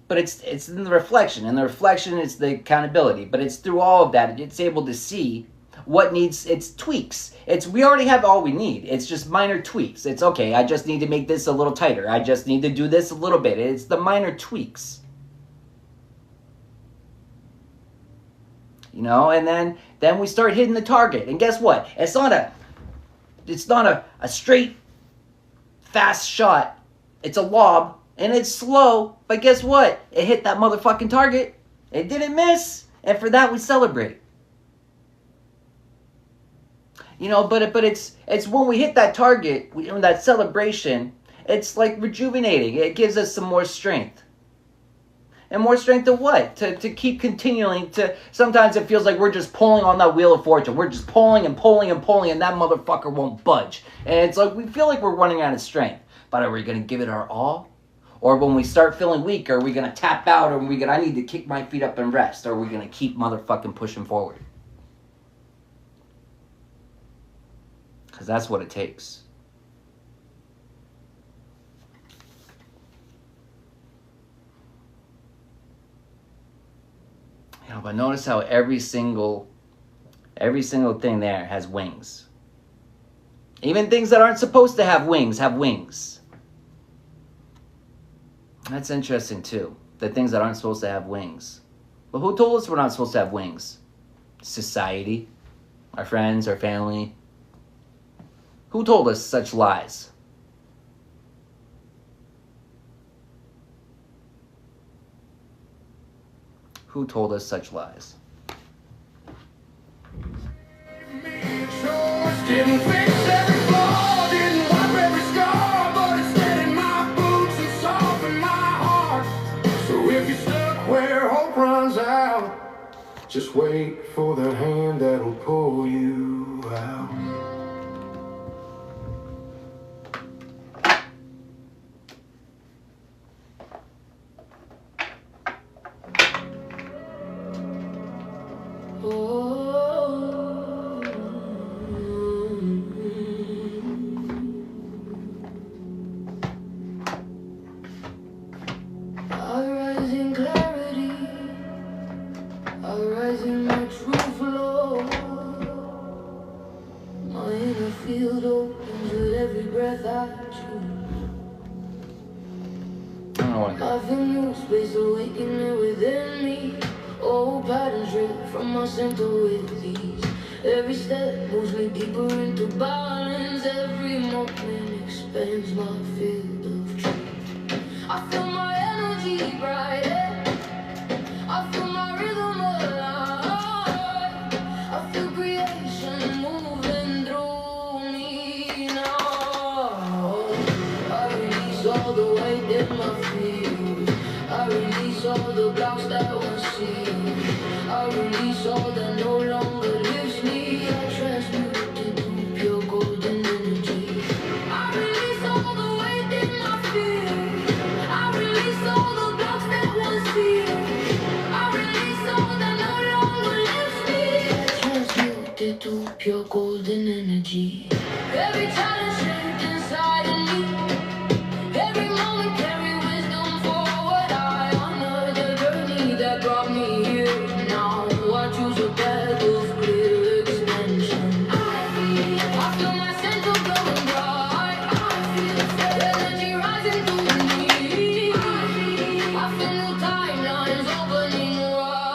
in the reflection. And the reflection is the accountability. But it's through all of that. It's able to see what needs its tweaks. We already have all we need. It's just minor tweaks. It's okay. I just need to make this a little tighter. I just need to do this a little bit. It's the minor tweaks. And then we start hitting the target. And guess what? It's not a straight, fast shot. It's a lob, and it's slow. But guess what? It hit that motherfucking target. It didn't miss. And for that, we celebrate. But it's when we hit that target, that celebration, it's like rejuvenating. It gives us some more strength. And more strength to what? To keep continuing to... Sometimes it feels like we're just pulling on that wheel of fortune. We're just pulling and pulling and pulling, and that motherfucker won't budge. And it's like we feel like we're running out of strength. But are we going to give it our all? Or when we start feeling weak, are we going to tap out? Or I need to kick my feet up and rest? Or are we going to keep motherfucking pushing forward? Because that's what it takes. But notice how every single thing there has wings. Even things that aren't supposed to have wings have wings. That's interesting too. The things that aren't supposed to have wings. But who told us we're not supposed to have wings? Society, our friends, our family. Who told us such lies? Who told us such lies? Didn't fix every flaw, didn't wipe every scar, but it steadied my boots and softened my heart. So if you're stuck where hope runs out, just wait for the hand that'll pull you out. I feel new space awakening within me. Old patterns ripped from my center with ease. Every step moves me deeper into balance. Every moment expands my field of dreams. I feel my energy brighter. I feel my rhythm alive. I feel creation moving through me now. I release all the weight in my feet. I release all the blocks that won't see. I release all that no longer lives me. I transmute into pure golden energy. I release all the weight in my feet. I release all the blocks that won't see. I release all that no longer lives me. I transmute into pure golden energy. Every challenge shaped inside of me. Every moment carry wisdom forward. I honor the journey that brought me here. Now I choose a path of clear expansion. I feel my center glowing bright. I feel energy rising through me. I feel new timelines opening wide.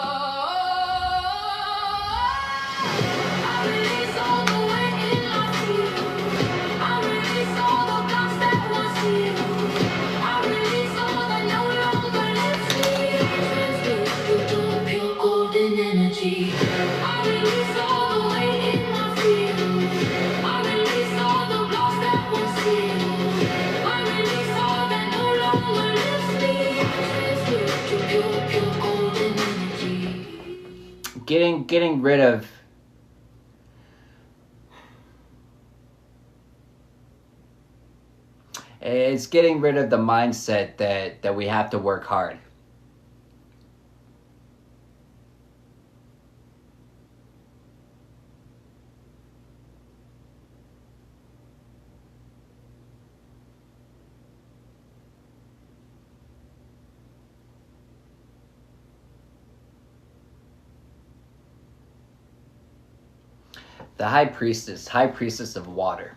getting rid of it's getting rid of the mindset that we have to work hard. The high priestess of water.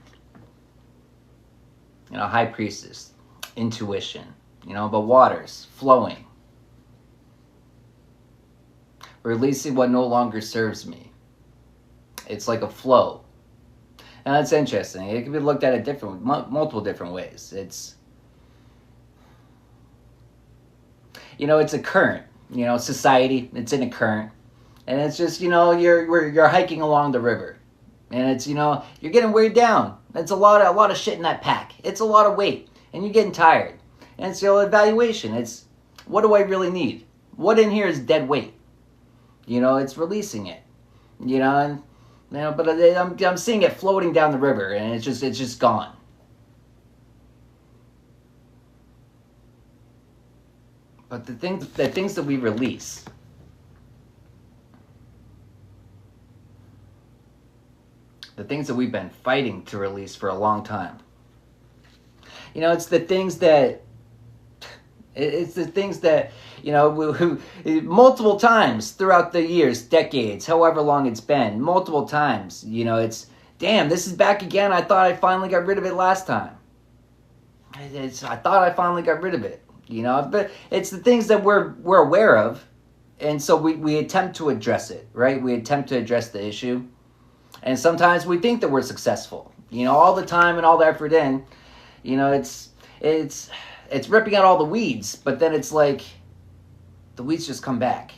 High priestess, intuition, but water's flowing. Releasing what no longer serves me. It's like a flow. And that's interesting. It can be looked at multiple different ways. It's a current, society, it's in a current. And it's just, you're hiking along the river. And it's, you're getting weighed down. It's a lot of shit in that pack. It's a lot of weight. And you're getting tired. And it's evaluation. It's, what do I really need? What in here is dead weight? It's releasing it. But I'm seeing it floating down the river, and it's just gone. But the things that we release, the things that we've been fighting to release for a long time. It's the things that, multiple times throughout the years, decades, however long it's been, multiple times, it's, damn, this is back again. I thought I finally got rid of it last time. I thought I finally got rid of it, but it's the things that we're aware of. And so we attempt to address it, right? We attempt to address the issue. And sometimes we think that we're successful, all the time and all the effort in, it's ripping out all the weeds, but then it's like the weeds just come back.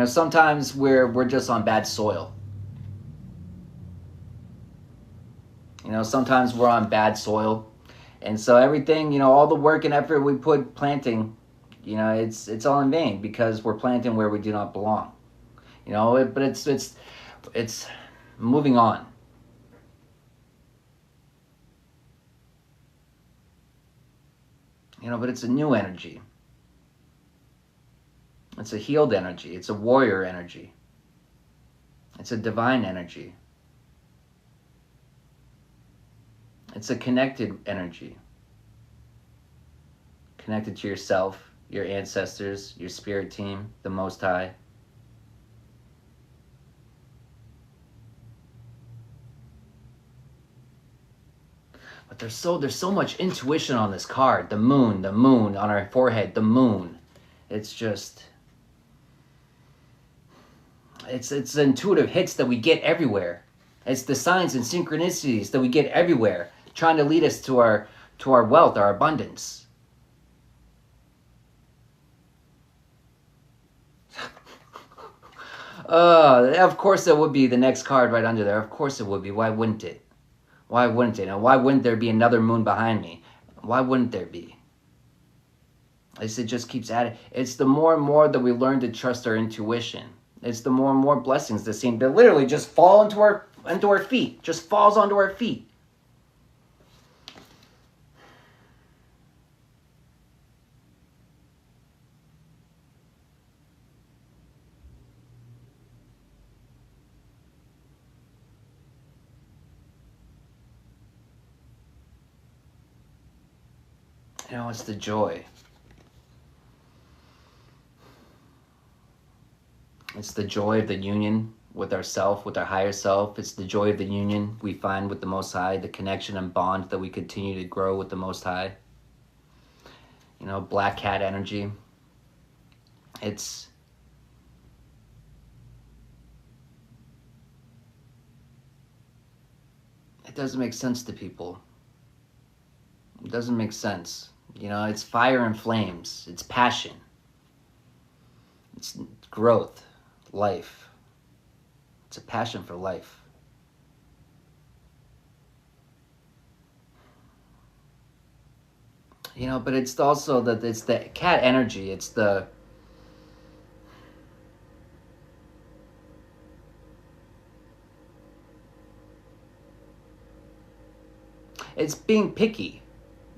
Sometimes we're just on bad soil. Sometimes we're on bad soil. And so everything, all the work and effort we put planting, it's all in vain because we're planting where we do not belong. But it's moving on. But it's a new energy. It's a healed energy. It's a warrior energy. It's a divine energy. It's a connected energy. Connected to yourself, your ancestors, your spirit team, the Most High. But there's so much intuition on this card. The moon on our forehead, the moon. It's just, it's the intuitive hits that we get everywhere. It's the signs and synchronicities that we get everywhere, trying to lead us to our wealth, our abundance. Of course it would be the next card right under there. Of course it would be. Why wouldn't it? Why wouldn't it? And why wouldn't there be another moon behind me? Why wouldn't there be? It just keeps adding. It's the more and more that we learn to trust our intuition. It's the more and more blessings that seem to literally just fall into our feet. Just falls onto our feet. It's the joy. It's the joy of the union with ourself, with our higher self. It's the joy of the union we find with the Most High, the connection and bond that we continue to grow with the Most High. Black cat energy. It doesn't make sense to people. It doesn't make sense. It's fire and flames. It's passion. It's growth, life. It's a passion for life. You know, but it's also it's the cat energy. It's being picky.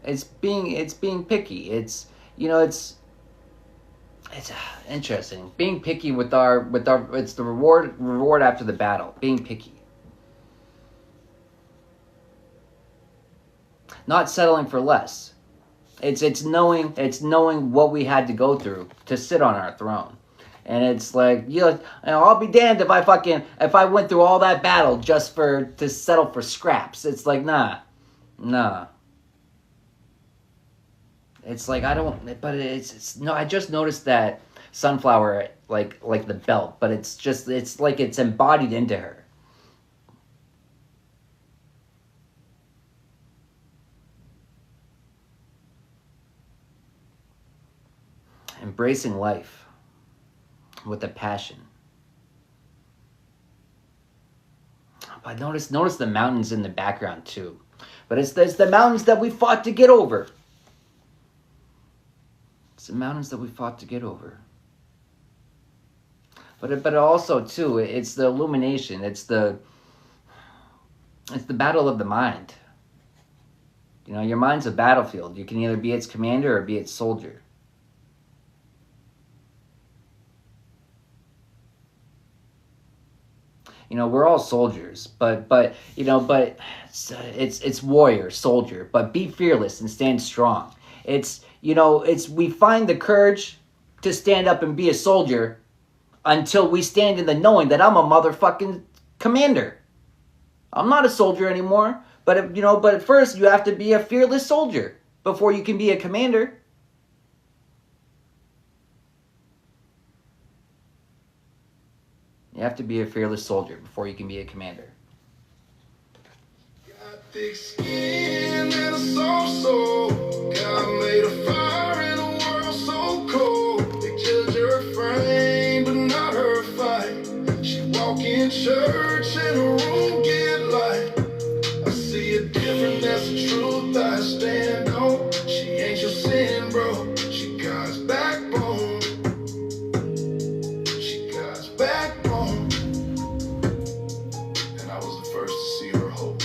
It's being picky. It's, you know, it's interesting. Being picky with our it's the reward after the battle. Being picky. Not settling for less. It's knowing what we had to go through to sit on our throne. And it's like, you know, I'll be damned if I went through all that battle just to settle for scraps. It's like, nah. It's like, I don't, but it's no, I just noticed that Sunflower, like the belt, but it's like it's embodied into her. Embracing life with a passion. But notice the mountains in the background too. But it's the mountains that we fought to get over. It's the mountains that we fought to get over. But also too, it's the illumination. It's the battle of the mind. You know, your mind's a battlefield. You can either be its commander or be its soldier. You know, we're all soldiers, but you know, but it's warrior, soldier, but be fearless and stand strong. It's, you know, we find the courage to stand up and be a soldier until we stand in the knowing that I'm a motherfucking commander. I'm not a soldier anymore, but at first you have to be a fearless soldier before you can be a commander. You have to be a fearless soldier before you can be a commander. Got thick skin and a soft soul. God made a fire in a world so cold. They judge her frame, but not her fight. She walk in church and her room get light. I see it different, that's the truth I stand on. She ain't your sin, bro. She God's backbone. She God's backbone. And I was the first to see her hope.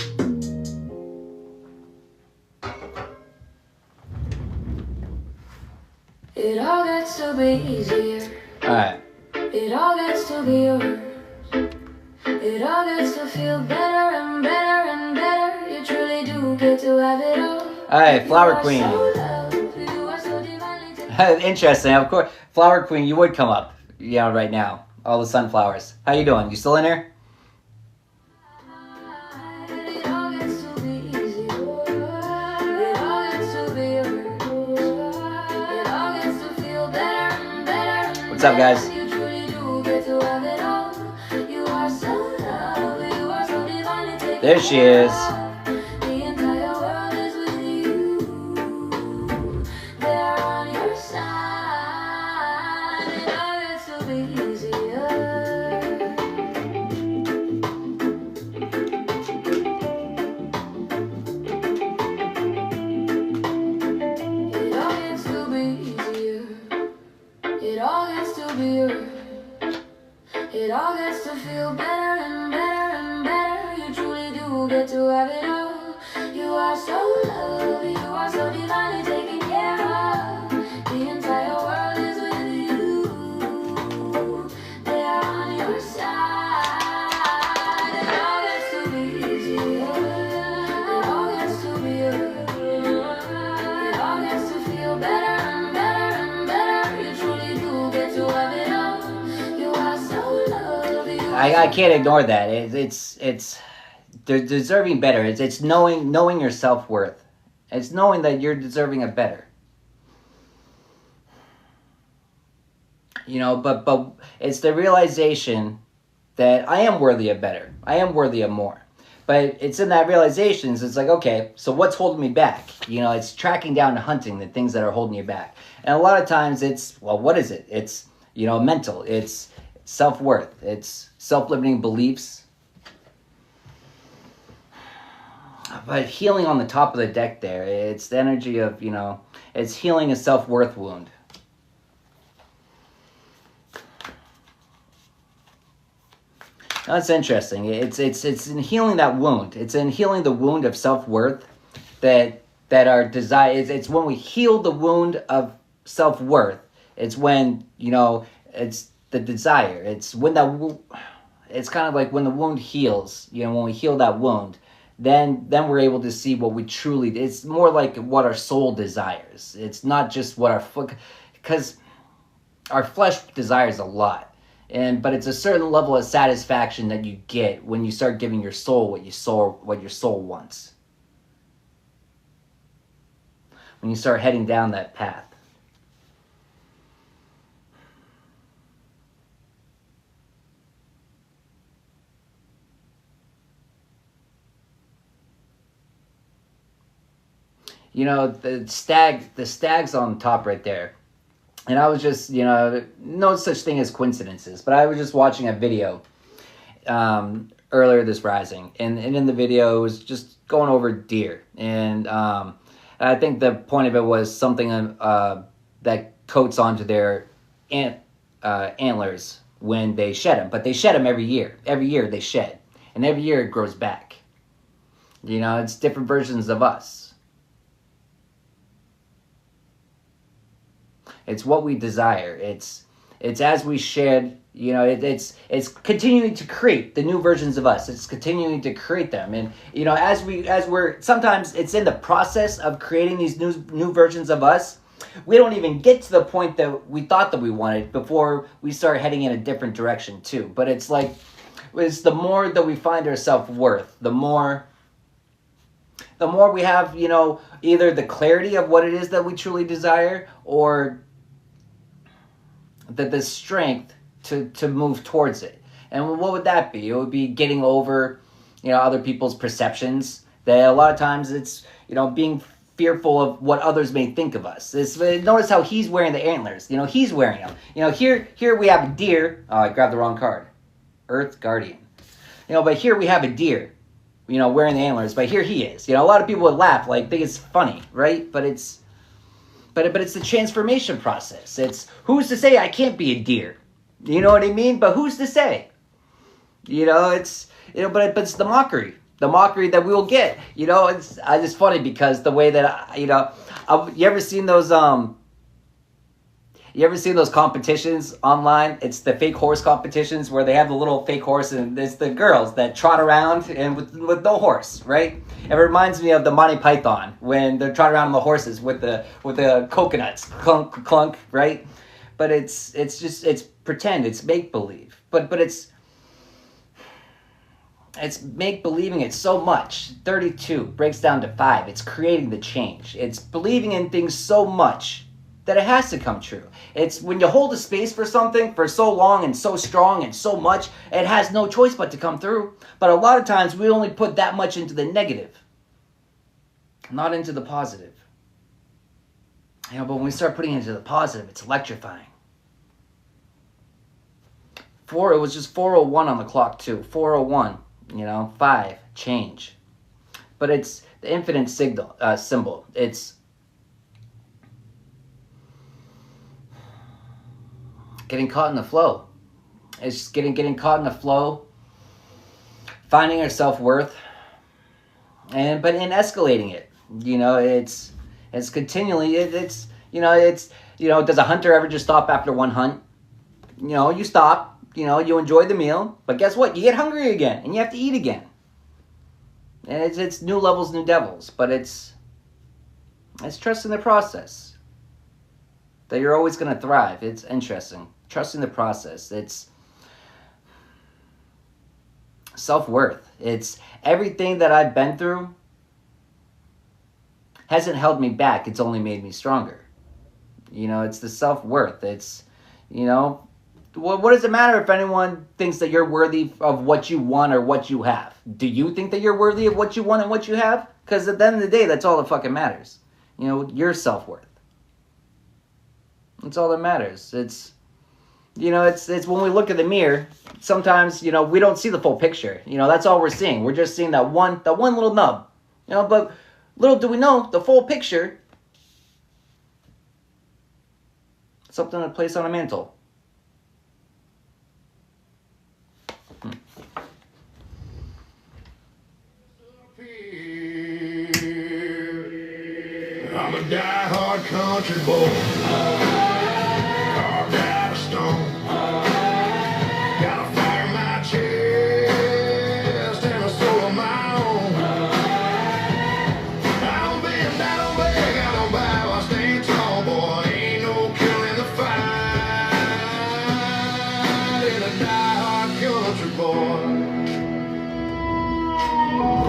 It all gets to be easier. Alright. It all gets to be yours. It all gets to feel better and better and better. You truly do get to have it all. Alright, Flower Queen. You are so divinely taken. Interesting. Of course, Flower Queen, you would come up, you know, right now. All the sunflowers. How you doing? You still in here? It all gets to be easier. It all gets to be yours. It all gets to feel better and better and What's up, guys? You truly do get to have it all. You are so lovely. You are so divinely taken. There she is. The entire world is with you. They're on your side. It all gets to be easier. It all gets to be easier. It all gets to be yours. It all gets to feel better and better and better. You truly do get to have it all. You are so lovely. You are so divinely taken care of. The entire world is with you. They are on your side. It all gets to be easier. It all gets to be yours. It all gets to feel better and better and better. You truly do get to have it all. You are so lovely. I can't ignore that. They're deserving better. It's knowing your self-worth. It's knowing that you're deserving of better. You know, but it's the realization that I am worthy of better. I am worthy of more. But it's in that realization, it's like, okay, so what's holding me back? You know, it's tracking down and hunting the things that are holding you back. And a lot of times it's, well, what is it? It's, you know, mental. It's self-worth. It's self-limiting beliefs. But healing on the top of the deck there, it's the energy of, you know, It's healing a self-worth wound. That's interesting. It's in healing that wound. It's in healing the wound of self-worth that our desire. It's when we heal the wound of self-worth. It's when, it's the desire. It's when it's kind of like when the wound heals. When we heal that wound, then we're able to see what we truly. It's more like what our soul desires. It's not just what because our flesh desires a lot. But it's a certain level of satisfaction that you get when you start giving your soul what your soul wants. When you start heading down that path. The stag's on top right there. And I was just, no such thing as coincidences, but I was just watching a video earlier this rising. And in the video, it was just going over deer. And I think the point of it was something that coats onto their antlers when they shed them. But they shed them every year. Every year they shed. And every year it grows back. It's different versions of us. It's what we desire. It's as we shed, it's continuing to create the new versions of us. It's continuing to create them. And, as we're, sometimes it's in the process of creating these new versions of us. We don't even get to the point that we thought that we wanted before we start heading in a different direction too. But it's like, the more that we find our self-worth, the more we have, either the clarity of what it is that we truly desire, or the strength to move towards it. And what would that be? It would be getting over, other people's perceptions. That a lot of times it's, being fearful of what others may think of us. Notice how he's wearing the antlers. He's wearing them. Here we have a deer. Oh, I grabbed the wrong card. Earth Guardian. But here we have a deer, wearing the antlers. But here he is. A lot of people would laugh, think it's funny, right? But it's the transformation process. It's, who's to say I can't be a deer? You know what I mean? But who's to say? But it's the mockery. The mockery that we will get. It's just funny because the way that, you ever seen those competitions online? It's the fake horse competitions where they have the little fake horse and it's the girls that trot around and with no horse, right? It reminds me of the Monty Python when they're trotting around on the horses with the coconuts, clunk clunk, right? But it's pretend, it's make believe, but it's make believing it so much. 32 breaks down to 5. It's creating the change. It's believing in things so much that it has to come true. It's when you hold a space for something for so long and so strong and so much, it has no choice but to come through. But a lot of times we only put that much into the negative, not into the positive. But when we start putting it into the positive, it's electrifying. It was just 4:01 on the clock too. 4:01, 5, change. But it's the infinite symbol. It's getting caught in the flow. It's just getting caught in the flow, finding our self-worth, but in escalating it. It's continually, does a hunter ever just stop after one hunt? You stop, you enjoy the meal, but guess what? You get hungry again, and you have to eat again. And it's new levels, new devils, but it's trusting the process. That you're always going to thrive. It's interesting. Trusting the process. It's self-worth. It's everything that I've been through hasn't held me back. It's only made me stronger. It's the self-worth. It's, what does it matter if anyone thinks that you're worthy of what you want or what you have? Do you think that you're worthy of what you want and what you have? Because at the end of the day, that's all that fucking matters. Your self-worth. That's all that matters. It's when we look at the mirror, sometimes, we don't see the full picture. That's all we're seeing. We're just seeing that one little nub. But little do we know, the full picture Something to place on a mantle. I'm a die-hard country boy, carved out of stone. Got a fire in my chest and a soul of my own. I don't bend, I don't beg, I don't bow, I stand tall, boy. Ain't no killing the fight in a die-hard country boy.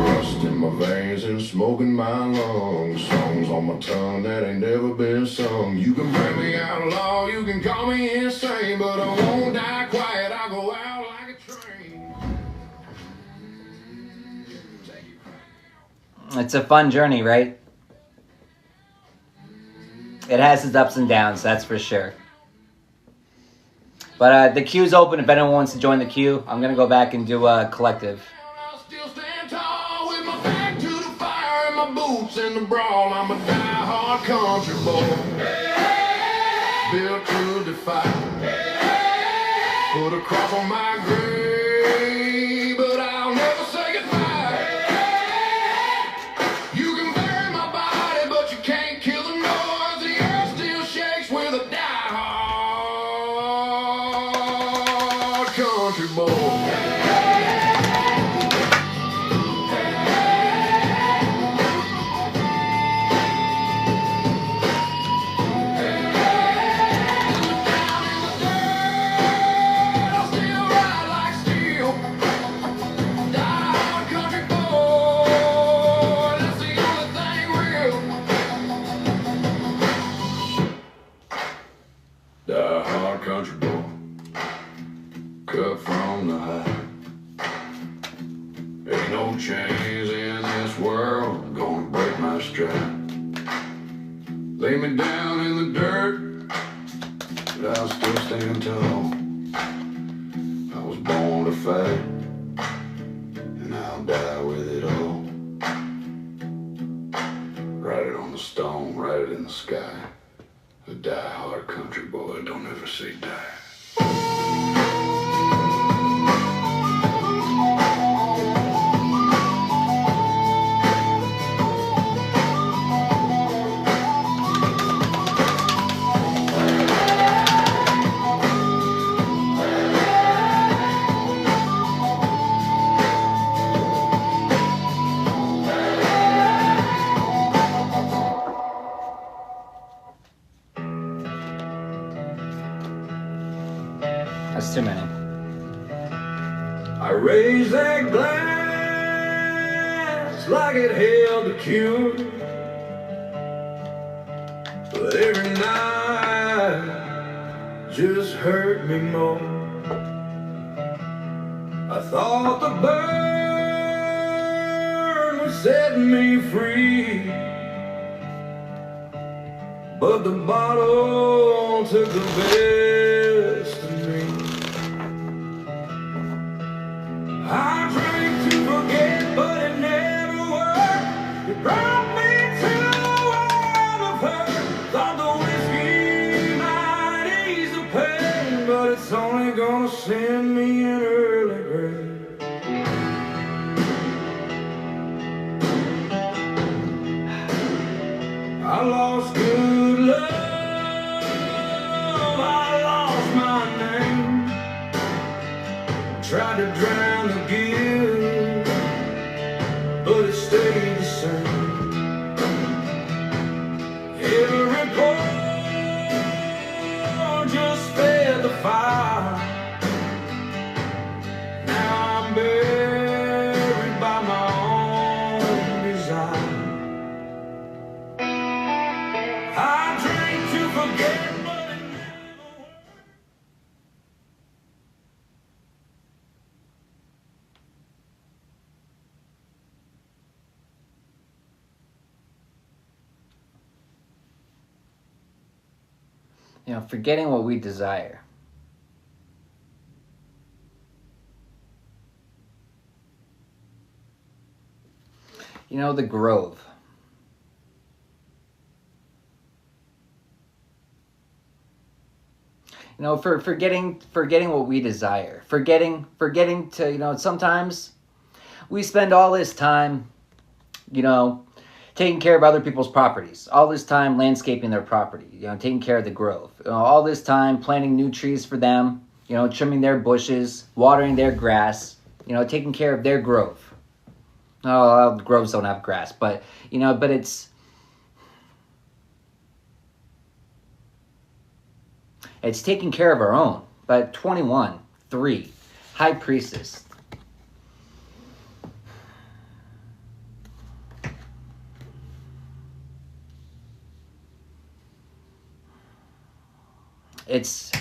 Rust in my veins and smoke in my lungs. Songs on my tongue that ain't never been sung. You can bring me outlaw, you can call me insane, but I won't die quiet, I'll go out like a train. It's a fun journey, right? It has its ups and downs, that's for sure. But the queue's open if anyone wants to join the queue. I'm going to go back and do a collective. I'll still stand tall with my back to the fire and my boots in the brawl. I'm a die-hard country boy, built to defy. Put a cross on my grave, but I'll never say goodbye. You can bury my body, but you can't kill the noise. The earth still shakes with a die-hard country boy. Country boy, cut from the high. Ain't no chains in this world gonna break my stride. Lay me down in the dirt, but I'll still stand tall. I was born to fight, and I'll die with it all. Write it on the stone, write it in the sky. A die-hard country boy, don't ever say die. That's too many. I raised that glass like it held the cure, but every night just hurt me more. I thought the burn would set me free, but the bottle took the best of me. I drank to forget, but it never worked. It brought me to a world of hurt. Thought the whiskey might ease the pain, but it's only gonna send me an early grave. I lost good love, I lost my name. Tried to drown the guilt, but it stayed the same. Every pour just fed the fire. Now I'm buried by my own desire. I drink to forget, but it never worked. You know, forgetting what we desire. You know, the Grove. You know, for forgetting what we desire, forgetting to, you know, sometimes we spend all this time, you know, taking care of other people's properties, all this time landscaping their property, you know, taking care of the grove, you know, all this time planting new trees for them, you know, trimming their bushes, watering their grass, you know, taking care of their grove. Oh, groves don't have grass, but, you know, but it's taking care of our own. But 21, 3, High Priestess. It's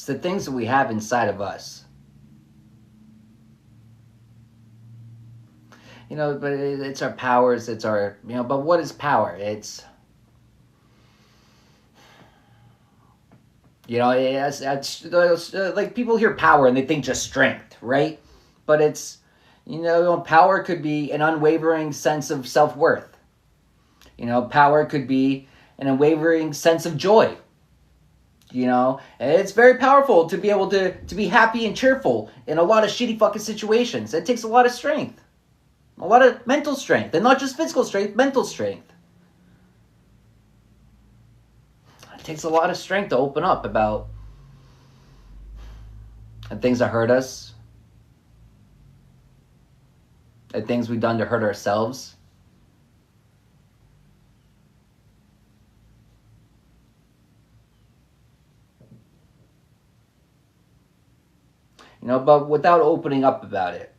the things that we have inside of us. You know, but it's our powers, it's our, you know, but what is power? It's, you know, it's like people hear power and they think just strength, right? But it's, you know, power could be an unwavering sense of self-worth. You know, power could be an unwavering sense of joy. You know, and it's very powerful to be able to be happy and cheerful in a lot of shitty fucking situations. It takes a lot of strength. A lot of mental strength. And not just physical strength, mental strength. It takes a lot of strength to open up about and things that hurt us. And things we've done to hurt ourselves. You know, but without opening up about it.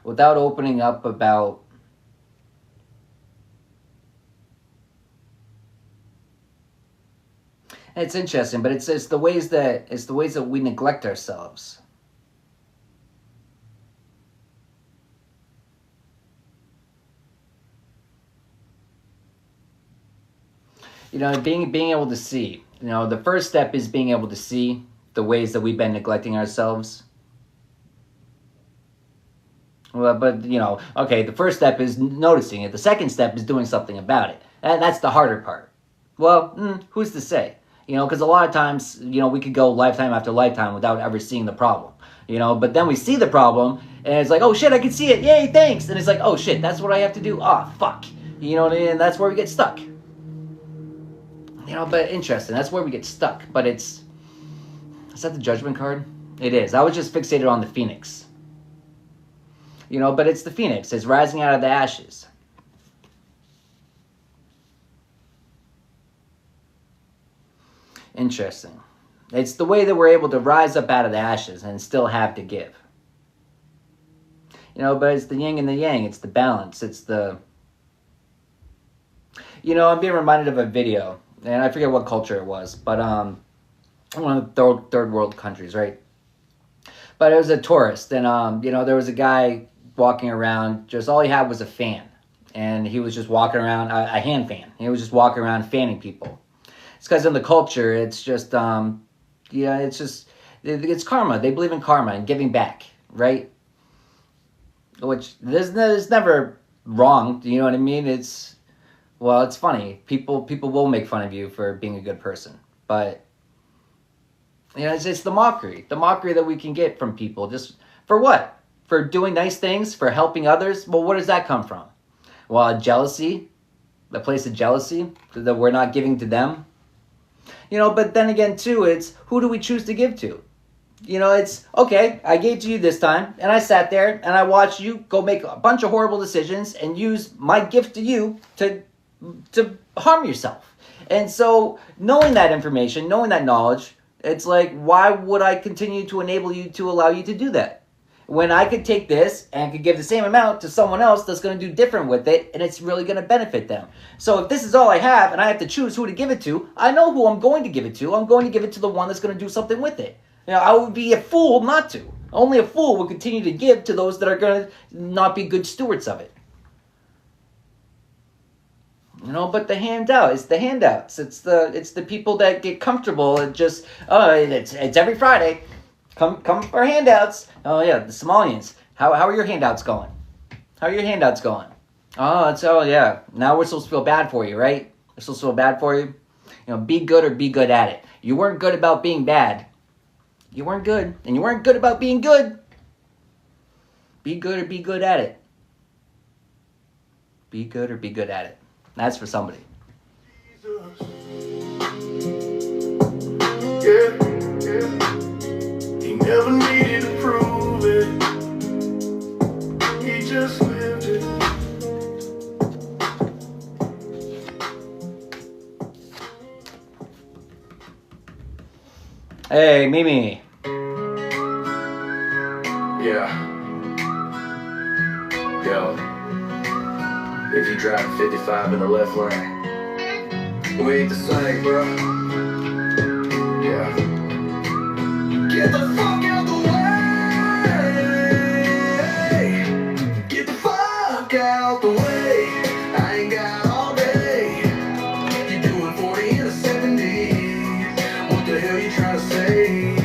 Without opening up about it's interesting, but it's the ways that we neglect ourselves. You know, being able to see. You know, the first step is being able to see the ways that we've been neglecting ourselves. Well, but, you know, okay, the first step is noticing it. The second step is doing something about it. And that's the harder part. Well, who's to say? You know, because a lot of times, you know, we could go lifetime after lifetime without ever seeing the problem. You know, but then we see the problem, and it's like, oh shit, I can see it. Yay, thanks. And it's like, oh shit, that's what I have to do? Ah, fuck. You know what I mean? And that's where we get stuck. You know, but interesting. That's where we get stuck. But is that the Judgment card? It is. I was just fixated on the Phoenix. You know, but it's the Phoenix. It's rising out of the ashes. Interesting. It's the way that we're able to rise up out of the ashes and still have to give. You know, but it's the yin and the yang. It's the balance. It's the... You know, I'm being reminded of a video, and I forget what culture it was, but one of the third world countries, right? But it was a tourist, and you know, there was a guy walking around, just all he had was a fan, and he was just walking around, a hand fan. He was just walking around fanning people. It's because in the culture, it's just, yeah, it's karma. They believe in karma and giving back, right? Which, there's never wrong, you know what I mean? Well, it's funny. People will make fun of you for being a good person, but you know, it's the mockery that we can get from people. Just for what? For doing nice things, for helping others. Well, where does that come from? Well, jealousy, the place of jealousy that we're not giving to them. You know, but then again, too, it's who do we choose to give to? You know, it's, okay, I gave to you this time, and I sat there, and I watched you go make a bunch of horrible decisions and use my gift to you to harm yourself. And so, knowing that information, knowing that knowledge, it's like, why would I continue to enable you to allow you to do that? When I could take this and could give the same amount to someone else that's going to do different with it, and it's really going to benefit them. So if this is all I have and I have to choose who to give it to, I know who I'm going to give it to. I'm going to give it to the one that's going to do something with it. You know, I would be a fool not to. Only a fool would continue to give to those that are going to not be good stewards of it. You know, but the handout, it's the handouts. It's the people that get comfortable and just, oh, it's every Friday. Come for handouts. Oh yeah, the Somalians. How are your handouts going? How are your handouts going? Oh, yeah. Now we're supposed to feel bad for you, right? We're supposed to feel bad for you. You know, be good or be good at it. You weren't good about being bad. You weren't good. And you weren't good about being good. Be good or be good at it. Be good or be good at it. That's for somebody. Yeah, yeah. He never needed to prove it. He just lived it. Hey, Mimi. Yeah. Yo. If you drive 55 in the left lane, we ain't the same, bro. Yeah. Get the fuck out the way. Get the fuck out the way. I ain't got all day. You doing 40 in a 70. What the hell you trying to say?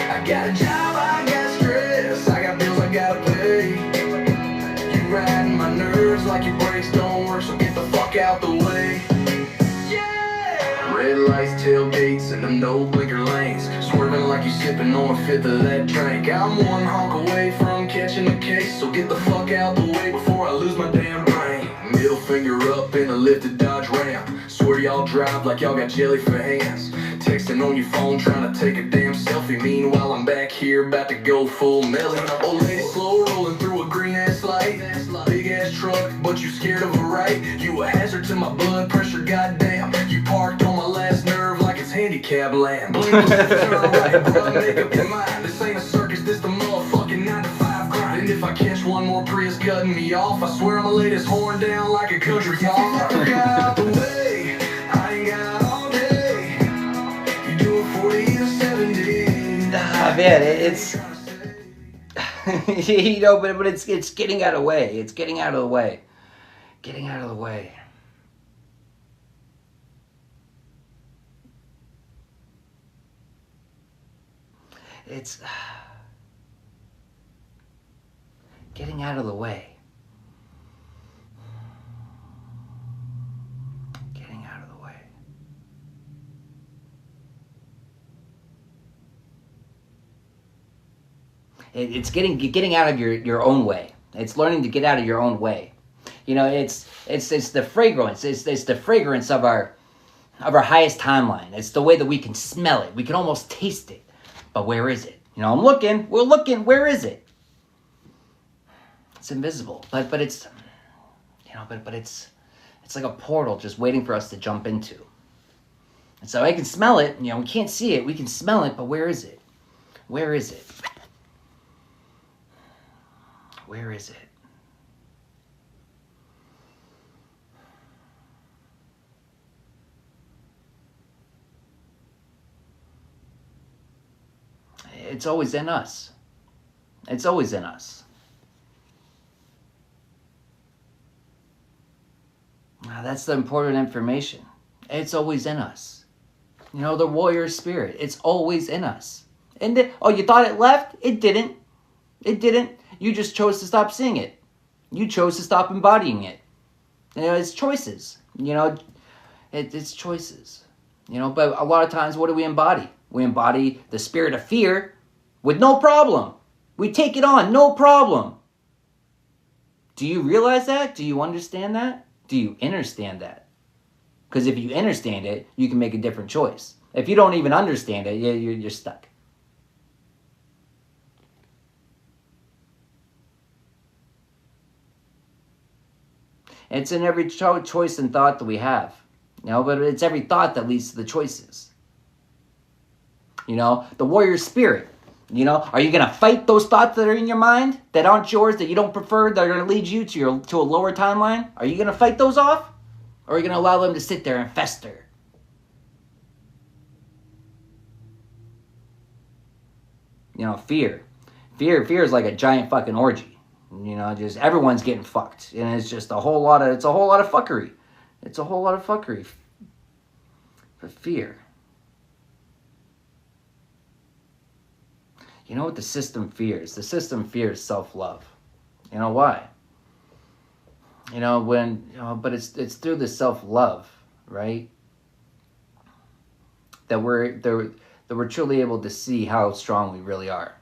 I got a job, I got stress, I got bills I gotta pay. You riding my nerves like your brakes don't work, so get the fuck out the way. Yeah! Red lights, tailgates, and the no blinker lanes. Swerving like you sipping on a fifth of that drink. I'm one honk away from catching the case, so get the fuck out the way before I lose my damn brain. Middle finger up in a lifted Dodge Ram. Swear y'all drive like y'all got jelly for hands. Texting on your phone, trying to take a damn selfie. Meanwhile, I'm back here, about to go full melly. Old lady slow rolling through a green ass light. Big ass truck, but you scared of a right. You a hazard to my blood pressure, goddamn. You parked on my last nerve like it's handicap land. Blink, turn right, bro, make up your mind. This ain't a circus, this the motherfucking 9 to 5 grind. And if I catch one more Prius cutting me off, I swear I'ma lay this horn down like a country song. Get out the way, I ain't got all day. You doing 40 to 70. Ah, man, it's you know, but it's getting out of the way. It's getting out of the way. Getting out of the way. It's getting out of the way. Getting out of the way. It's getting out of your own way. It's learning to get out of your own way. You know, it's the fragrance. It's the fragrance of our highest timeline. It's the way that we can smell it. We can almost taste it. But where is it? You know, we're looking, where is it? It's invisible. But it's, you know, but it's like a portal just waiting for us to jump into. And so I can smell it, you know, we can't see it, we can smell it, but where is it? Where is it? Where is it? It's always in us. It's always in us. Now, that's the important information. It's always in us. You know, the warrior spirit, it's always in us. And you thought it left? It didn't. It didn't. You just chose to stop seeing it. You chose to stop embodying it. You know, it's choices. You know, it's choices. You know, but a lot of times, what do we embody? We embody the spirit of fear with no problem. We take it on, no problem. Do you realize that? Do you understand that? Do you understand that? Because if you understand it, you can make a different choice. If you don't even understand it, you're stuck. It's in every choice and thought that we have. You know, but it's every thought that leads to the choices. You know, the warrior spirit. You know, are you going to fight those thoughts that are in your mind, that aren't yours, that you don't prefer, that are going to lead you to a lower timeline? Are you going to fight those off? Or are you going to allow them to sit there and fester? You know, fear. Fear is like a giant fucking orgy. You know, just everyone's getting fucked. And it's just a whole lot of fuckery. It's a whole lot of fuckery. But fear. You know what the system fears? The system fears self-love. You know why? But it's through the self-love, right? That we're truly able to see how strong we really are.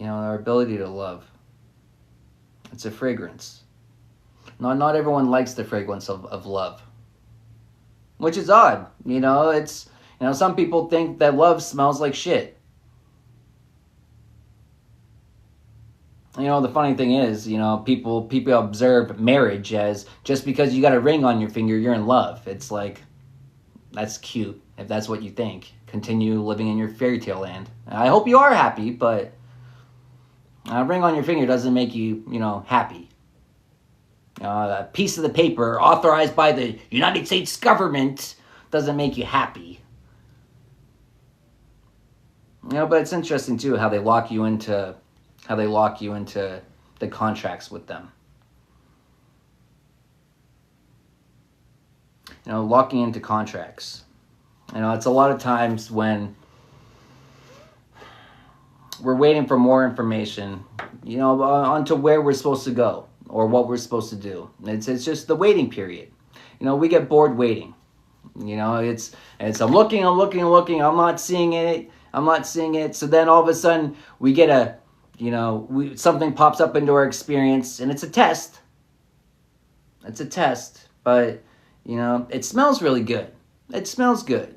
Our ability to love. It's a fragrance. Not everyone likes the fragrance of love. Which is odd. Some people think that love smells like shit. The funny thing is, people observe marriage as just because you got a ring on your finger, you're in love. It's like, that's cute, if that's what you think. Continue living in your fairy tale land. I hope you are happy, but a ring on your finger doesn't make you, happy. A piece of the paper authorized by the United States government doesn't make you happy. But it's interesting too how they lock you into the contracts with them. Locking into contracts. It's a lot of times when we're waiting for more information, onto where we're supposed to go or what we're supposed to do. It's just the waiting period. We get bored waiting. It's I'm looking, I'm not seeing it. So then all of a sudden we get something pops up into our experience, and it's a test. But it smells really good. It smells good.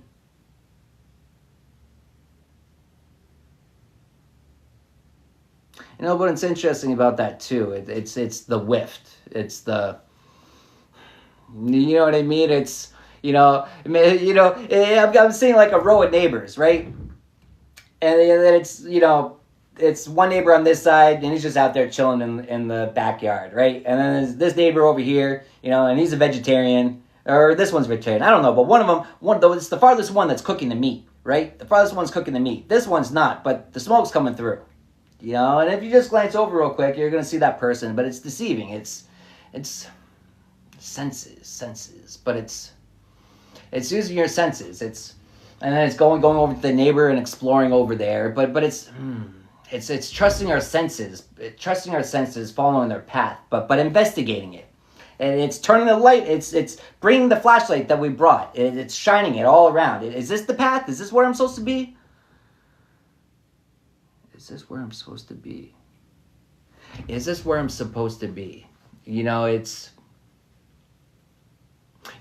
But it's interesting about that too. It's the whiff. It's the, you know what I mean? It's, I'm seeing like a row of neighbors, right? And then it's one neighbor on this side, and he's just out there chilling in the backyard, right? And then there's this neighbor over here, and he's a vegetarian, or this one's vegetarian. I don't know, but one of them, it's the farthest one that's cooking the meat, right? The farthest one's cooking the meat. This one's not, but the smoke's coming through. And if you just glance over real quick, you're going to see that person, but it's deceiving. It's senses, but it's using your senses. And then it's going over to the neighbor and exploring over there, but it's trusting our senses, following their path, but investigating it. And it's turning the light, it's bringing the flashlight that we brought. It's shining it all around. Is this the path? Is this where I'm supposed to be? Is this where I'm supposed to be? Is this where I'm supposed to be? It's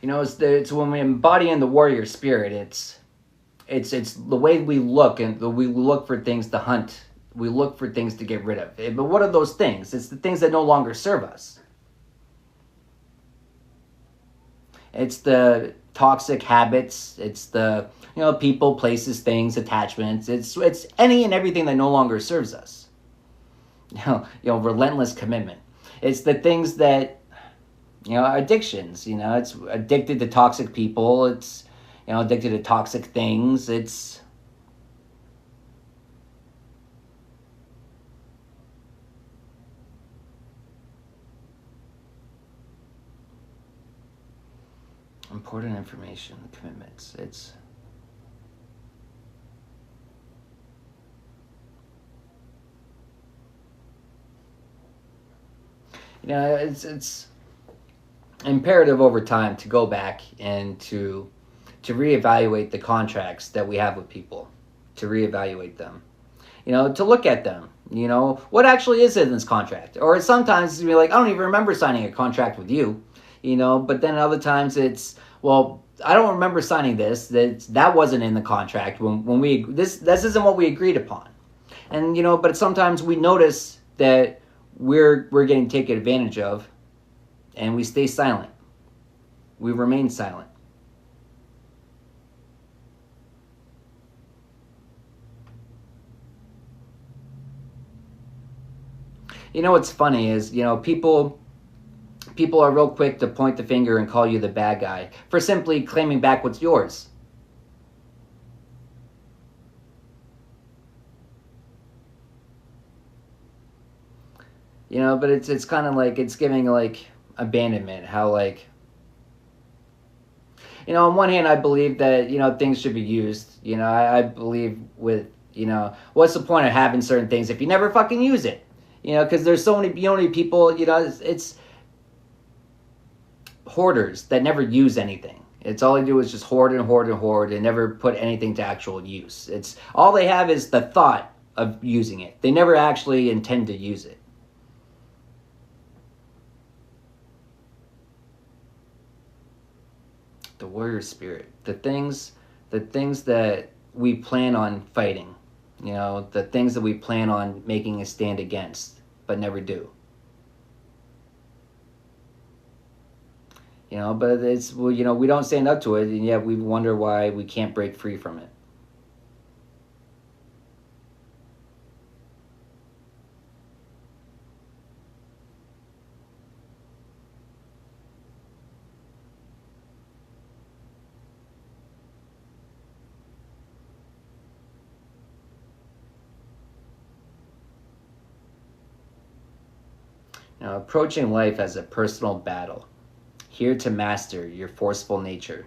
when we embody in the warrior spirit, it's the way we look, and we look for things to hunt. We look for things to get rid of. But what are those things? It's the things that no longer serve us. It's the toxic habits. It's the people, places, things, attachments. It's any and everything that no longer serves us. Relentless commitment. It's the things that addictions. It's addicted to toxic people. It's addicted to toxic things. It's important information, commitments. It's it's imperative over time to go back and to reevaluate the contracts that we have with people, to reevaluate them, to look at them, what actually is in this contract. Or sometimes you're like, I don't even remember signing a contract with you, but then other times it's, well, I don't remember signing this, that wasn't in the contract this isn't what we agreed upon. And, but sometimes we notice that we're getting taken advantage of, and we stay silent. We remain silent. What's funny is, people are real quick to point the finger and call you the bad guy for simply claiming back what's yours. But it's kind of like, it's giving like abandonment, how like, On one hand, I believe that, things should be used. I believe with, what's the point of having certain things if you never fucking use it? Because there's so many people, it's hoarders that never use anything. It's all they do is just hoard and hoard and hoard and never put anything to actual use. It's all they have is the thought of using it. They never actually intend to use it. The warrior spirit, the things that we plan on fighting, the things that we plan on making a stand against, but never do. But it's, we don't stand up to it, and yet we wonder why we can't break free from it. Approaching life as a personal battle, here to master your forceful nature.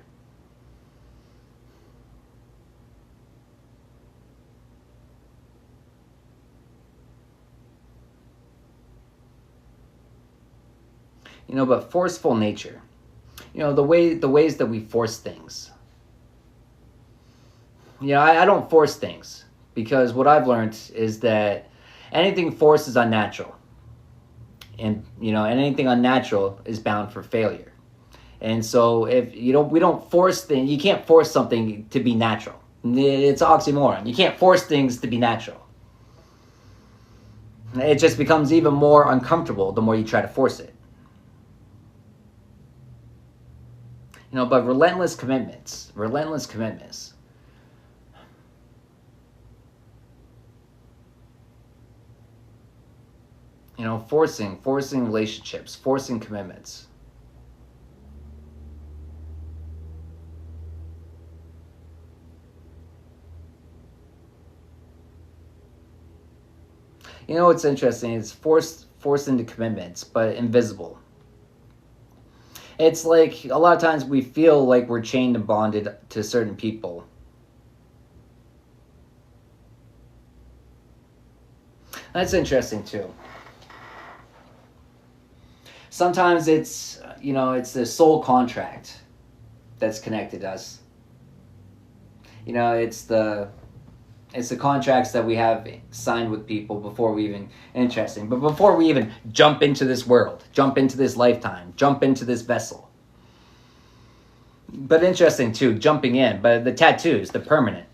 But forceful nature, the ways that we force things. I don't force things, because what I've learned is that anything forced is unnatural. And anything unnatural is bound for failure. And so if we don't force things, you can't force something to be natural. It's an oxymoron. You can't force things to be natural. It just becomes even more uncomfortable the more you try to force it. But relentless commitments. Forcing relationships, forcing commitments. What's interesting is forced into commitments, but invisible. It's like a lot of times we feel like we're chained and bonded to certain people. That's interesting too. Sometimes it's, it's the soul contract that's connected us. It's the contracts that we have signed with people before we even, but before we even jump into this world, jump into this lifetime, jump into this vessel. But interesting too, jumping in, but the tattoos, the permanent.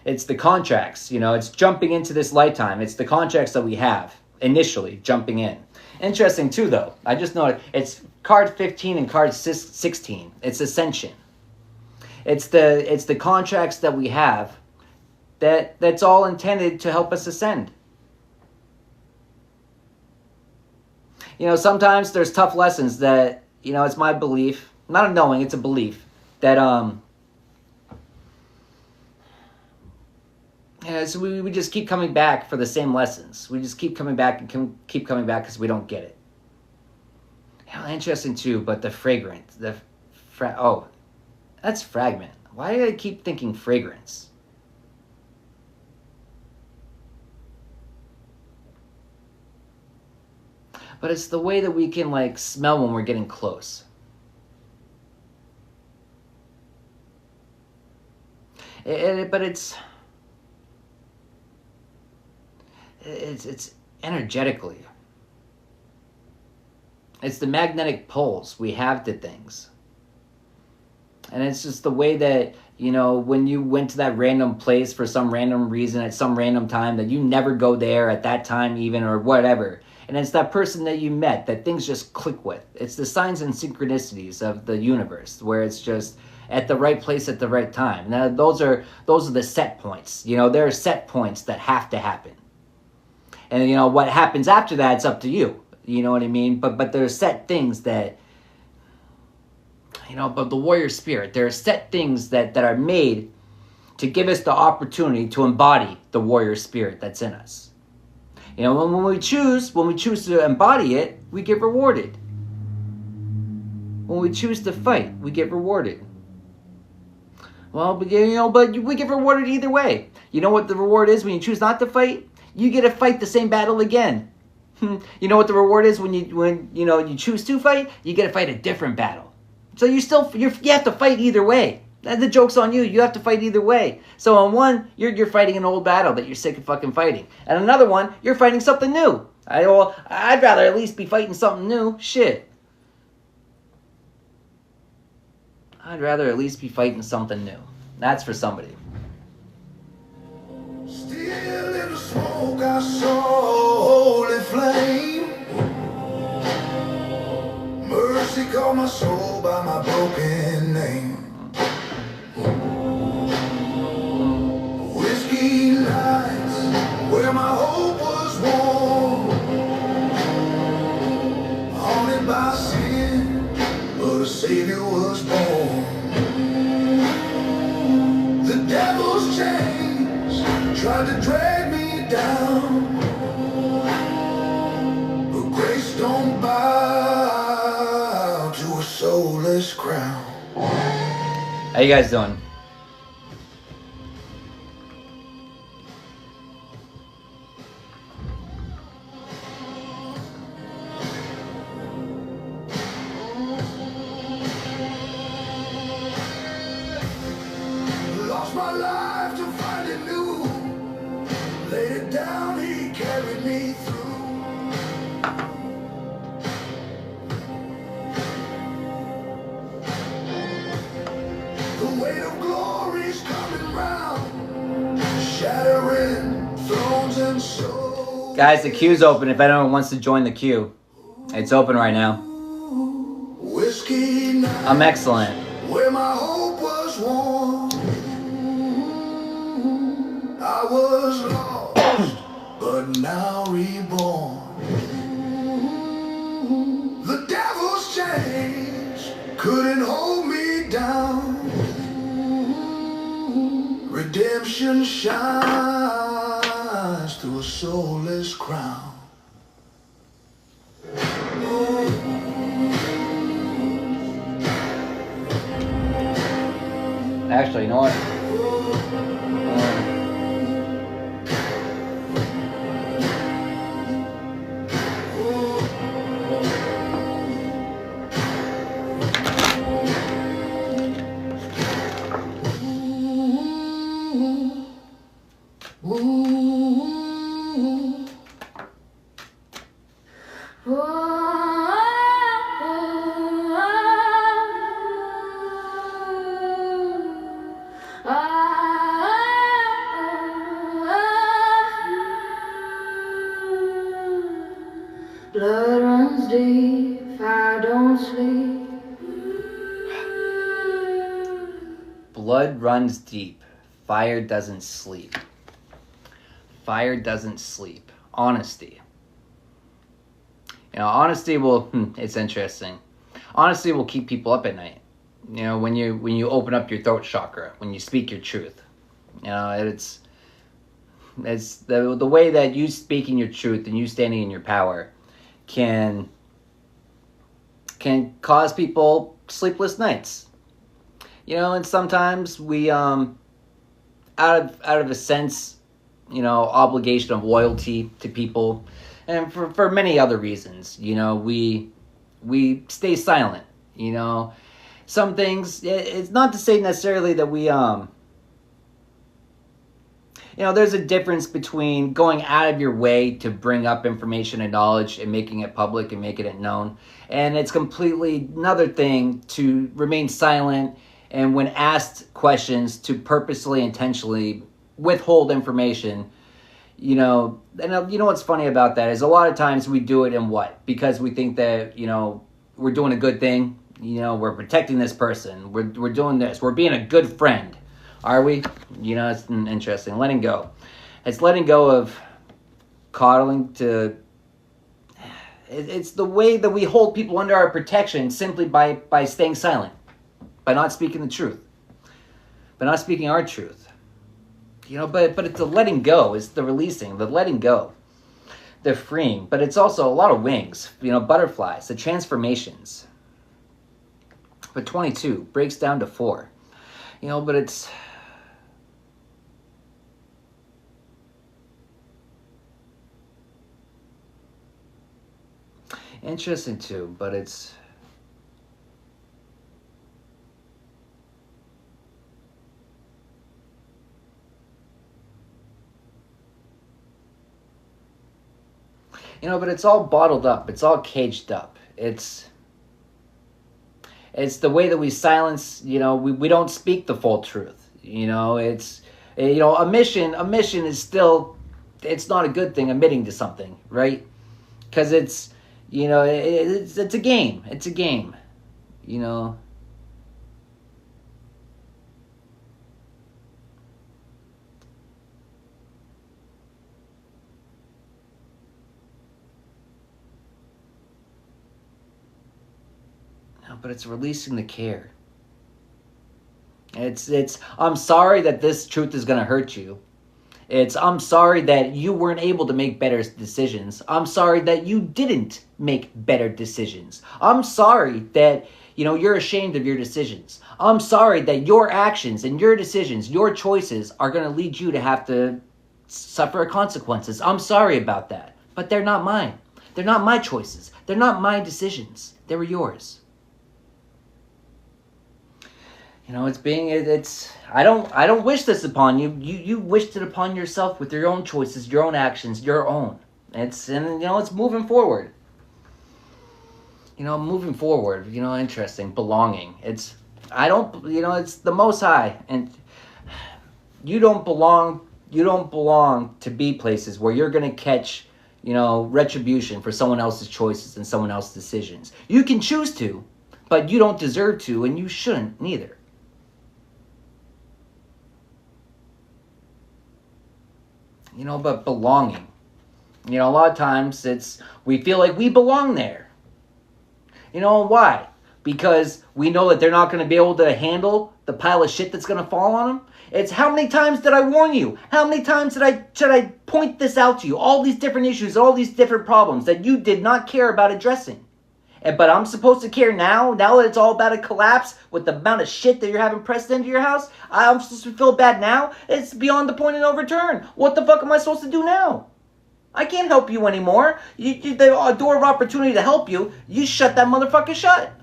It's the contracts, it's jumping into this lifetime. It's the contracts that we have initially jumping in. Interesting too, though. I just noticed it's card 15 and card 16. It's ascension. It's the contracts that we have that's all intended to help us ascend. Sometimes there's tough lessons that, it's my belief, not a knowing, it's a belief that so we just keep coming back for the same lessons. We just keep coming back and keep coming back because we don't get it. Interesting too, but the fragrance, that's fragment. Why do I keep thinking fragrance? But it's the way that we can smell when we're getting close. But it's energetically. It's the magnetic poles we have to things. And it's just the way that, when you went to that random place for some random reason at some random time that you never go there at that time even or whatever. And it's that person that you met that things just click with. It's the signs and synchronicities of the universe where it's just at the right place at the right time. Now, those are the set points. There are set points that have to happen. And, what happens after that, it's up to you. You know what I mean? But there are set things that, but the warrior spirit, there are set things that are made to give us the opportunity to embody the warrior spirit that's in us. When we choose to embody it, we get rewarded. When we choose to fight, we get rewarded. Well, but we get rewarded either way. You know what the reward is when you choose not to fight? You get to fight the same battle again. You know what the reward is when you choose to fight? You get to fight a different battle. So you have to fight either way. The joke's on you. You have to fight either way. So on one, you're fighting an old battle that you're sick of fucking fighting. And another one, you're fighting something new. I'd rather at least be fighting something new. Shit. I'd rather at least be fighting something new. That's for somebody. Still in the smoke, I saw holy flame. Mercy called my soul by my broken name. Whiskey nights where my hope was warm, haunted by sin, but a savior was born. The devil's chains tried to drag me down, but grace don't bow to a soulless crown. How you guys doing? Lost my life to find it new. Laid it down, he carried me through. The weight of glory's coming round, shattering thrones and souls. Guys, the queue's open if anyone wants to join the queue. It's open right now. Whiskey night, I'm excellent. where my hope was warm. I was lost, but now reborn. The devil's chains couldn't hold me down. Redemption shines through a soulless crown. Actually, you know what? Blood runs deep, I don't sleep. Blood runs deep. Fire doesn't sleep. Fire doesn't sleep. Honesty. You know, honesty will, it's interesting. Honesty will keep people up at night. You know, when you open up your throat chakra, when you speak your truth. You know, it's the way that you speaking your truth and you standing in your power can cause people sleepless nights. You know, and sometimes we out of a sense, you know, obligation of loyalty to people, and for many other reasons, you know, we stay silent. You know, some things, it's not to say necessarily that we you know, there's a difference between going out of your way to bring up information and knowledge and making it public and making it known. And it's completely another thing to remain silent and when asked questions to purposely, intentionally withhold information. You know, and you know what's funny about that is a lot of times we do it in what? Because we think that, you know, we're doing a good thing. You know, we're protecting this person. We're doing this. We're being a good friend. Are we? You know, it's interesting. Letting go. It's letting go of coddling to... It's the way that we hold people under our protection simply by staying silent. By not speaking the truth. By not speaking our truth. You know, but it's the letting go. It's the releasing. The letting go. The freeing. But it's also a lot of wings. You know, butterflies. The transformations. But 22 breaks down to 4. But it's interesting too, but it's but it's all bottled up. It's all caged up. It's the way that we silence, we don't speak the full truth. It's omission is still, it's not a good thing, admitting to something, right? Because it's it's a game. It's a game. But it's releasing the care. It's I'm sorry that this truth is going to hurt you. I'm sorry that you weren't able to make better decisions. I'm sorry that you didn't make better decisions. I'm sorry that, you're ashamed of your decisions. I'm sorry that your actions and your decisions, your choices are going to lead you to have to suffer consequences. I'm sorry about that. But they're not mine. They're not my choices. They're not my decisions. They were yours. I don't wish this upon you. You wished it upon yourself with your own choices, your own actions, your own. It's moving forward. Moving forward, interesting. Belonging. It's the Most High, and you don't belong to be places where you're going to catch, retribution for someone else's choices and someone else's decisions. You can choose to, but you don't deserve to, and you shouldn't neither. But belonging. A lot of times we feel like we belong there. Why? Because we know that they're not going to be able to handle the pile of shit that's going to fall on them. It's how many times did I warn you? How many times should I point this out to you? All these different issues, all these different problems that you did not care about addressing. But I'm supposed to care now that it's all about to collapse with the amount of shit that you're having pressed into your house? I'm supposed to feel bad now? It's beyond the point of no return. What the fuck am I supposed to do now? I can't help you anymore. The door of opportunity to help you, you shut that motherfucker shut.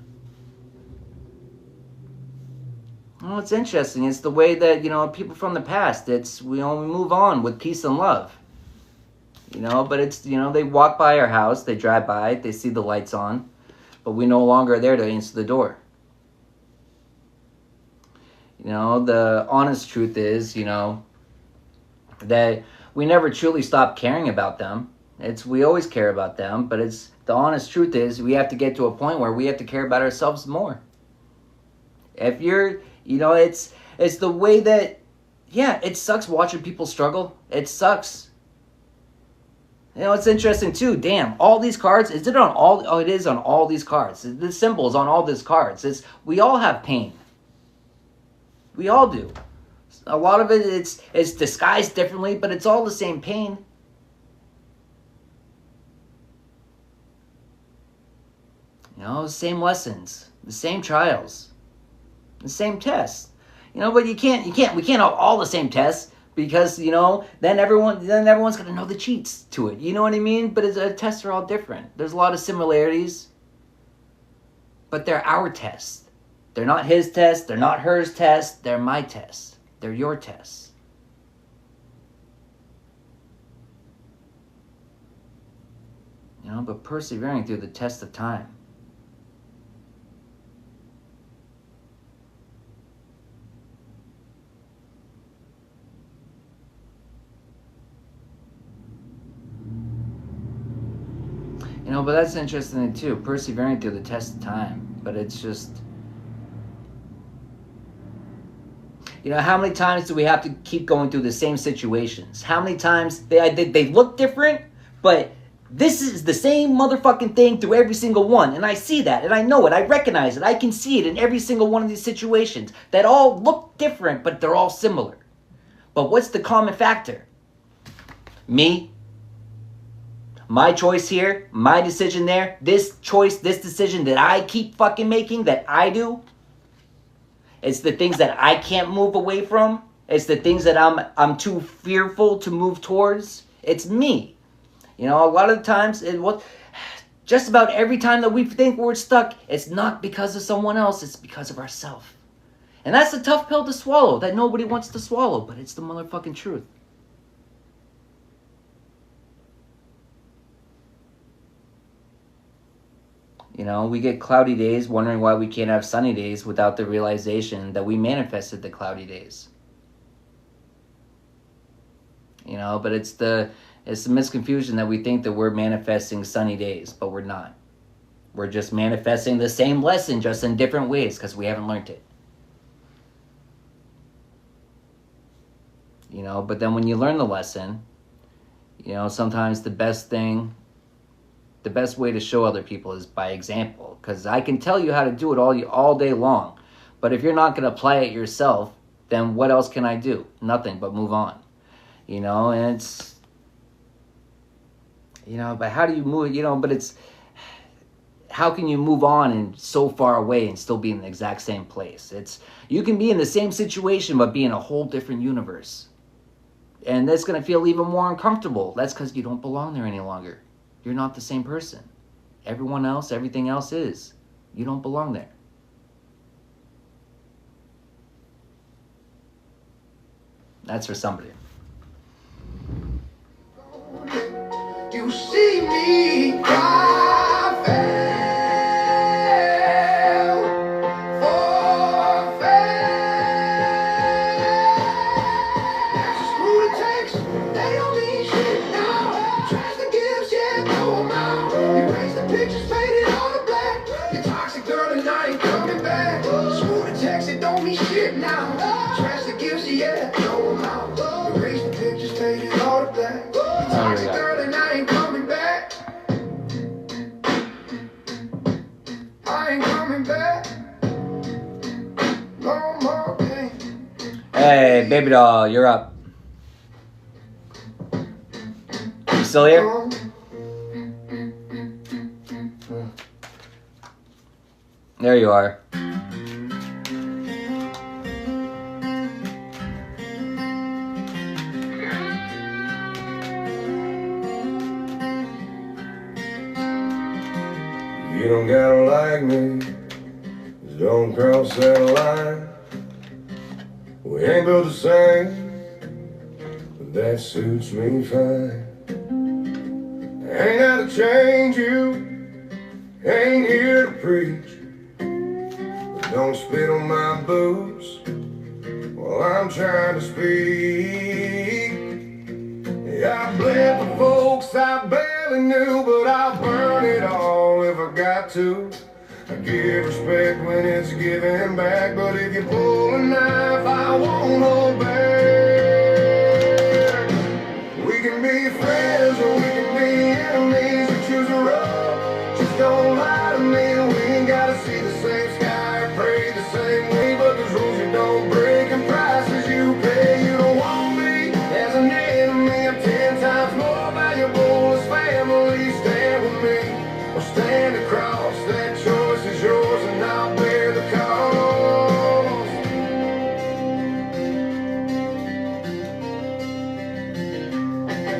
Well, it's interesting. It's the way that, people from the past, we move on with peace and love. But it's, they walk by our house, they drive by, they see the lights on. But we no longer are there to answer the door. The honest truth is, that we never truly stop caring about them. We always care about them, but the honest truth is we have to get to a point where we have to care about ourselves more. If you're, it's the way that, it sucks watching people struggle. It sucks. It's interesting too. Damn, all these cards, is it on all? Oh, it is on all these cards. The symbols on all these cards. We all have pain. We all do. A lot of it, it's disguised differently, but it's all the same pain. Same lessons, the same trials, the same tests. But we can't all the same tests. Because, then everyone's going to know the cheats to it. You know what I mean? But tests are all different. There's a lot of similarities. But they're our tests. They're not his tests. They're not hers tests. They're my tests. They're your tests. But persevering through the test of time. But that's interesting too, persevering through the test of time. But it's just, how many times do we have to keep going through the same situations? How many times they look different, but this is the same motherfucking thing through every single one. And I see that, and I know it, I recognize it, I can see it in every single one of these situations. That all look different, but they're all similar. But what's the common factor? Me. My choice here, my decision there, this choice, this decision that I keep fucking making, that I do, It's the things that I can't move away from. It's the things that I'm too fearful to move towards. It's me. You know, a lot of the times, just about every time that we think we're stuck, it's not because of someone else, it's because of ourselves. And that's a tough pill to swallow that nobody wants to swallow, but it's the motherfucking truth. You know, we get cloudy days wondering why we can't have sunny days without the realization that we manifested the cloudy days. You know, but it's the misconfusion that we think that we're manifesting sunny days, but we're not. We're just manifesting the same lesson, just in different ways, because we haven't learned it. You know, but then when you learn the lesson, you know, sometimes the best way to show other people is by example. Because I can tell you how to do it all day long. But if you're not going to apply it yourself, then what else can I do? Nothing but move on. You know, and it's, you know, but how do you move, you know, but it's, how can you move on and so far away and still be in the exact same place? You can be in the same situation, but be in a whole different universe. And that's going to feel even more uncomfortable. That's because you don't belong there any longer. You're not the same person. Everyone else, everything else is. You don't belong there. That's for somebody. You see me cry, fell for fair. Screw the text, they don't mean shit now. Trash the gifts, yeah, throw 'em out. Erase the pictures, faded all the black. Your toxic girl and I ain't coming back. Screw the text, it don't mean shit now. Trash the gifts, yeah, throw 'em out. Erase the pictures, faded all the black. Your toxic girl and I ain't coming back. I ain't coming back. No more pain. Hey, baby doll, you're up. You still here? There you are. You don't gotta like me, just don't cross that line. We ain't built the same, but that suits me fine. I ain't gotta change you, ain't here to preach, but don't spit on my boots while I'm trying to speak. Yeah, I bled the folks I barely knew, but I'll burn it all if I got to. I give respect when it's giving back, but if you pull a knife, I won't hold back. We can be friends or we can be enemies, we choose a road. Just don't lie to me, we ain't gotta see the same sky or pray the same way, but there's rules you don't break and prices you pay. You don't want me as an enemy, I'm 10 times more valuable as family. Stand with me or stand across, that choice is yours and I'll bear the cost.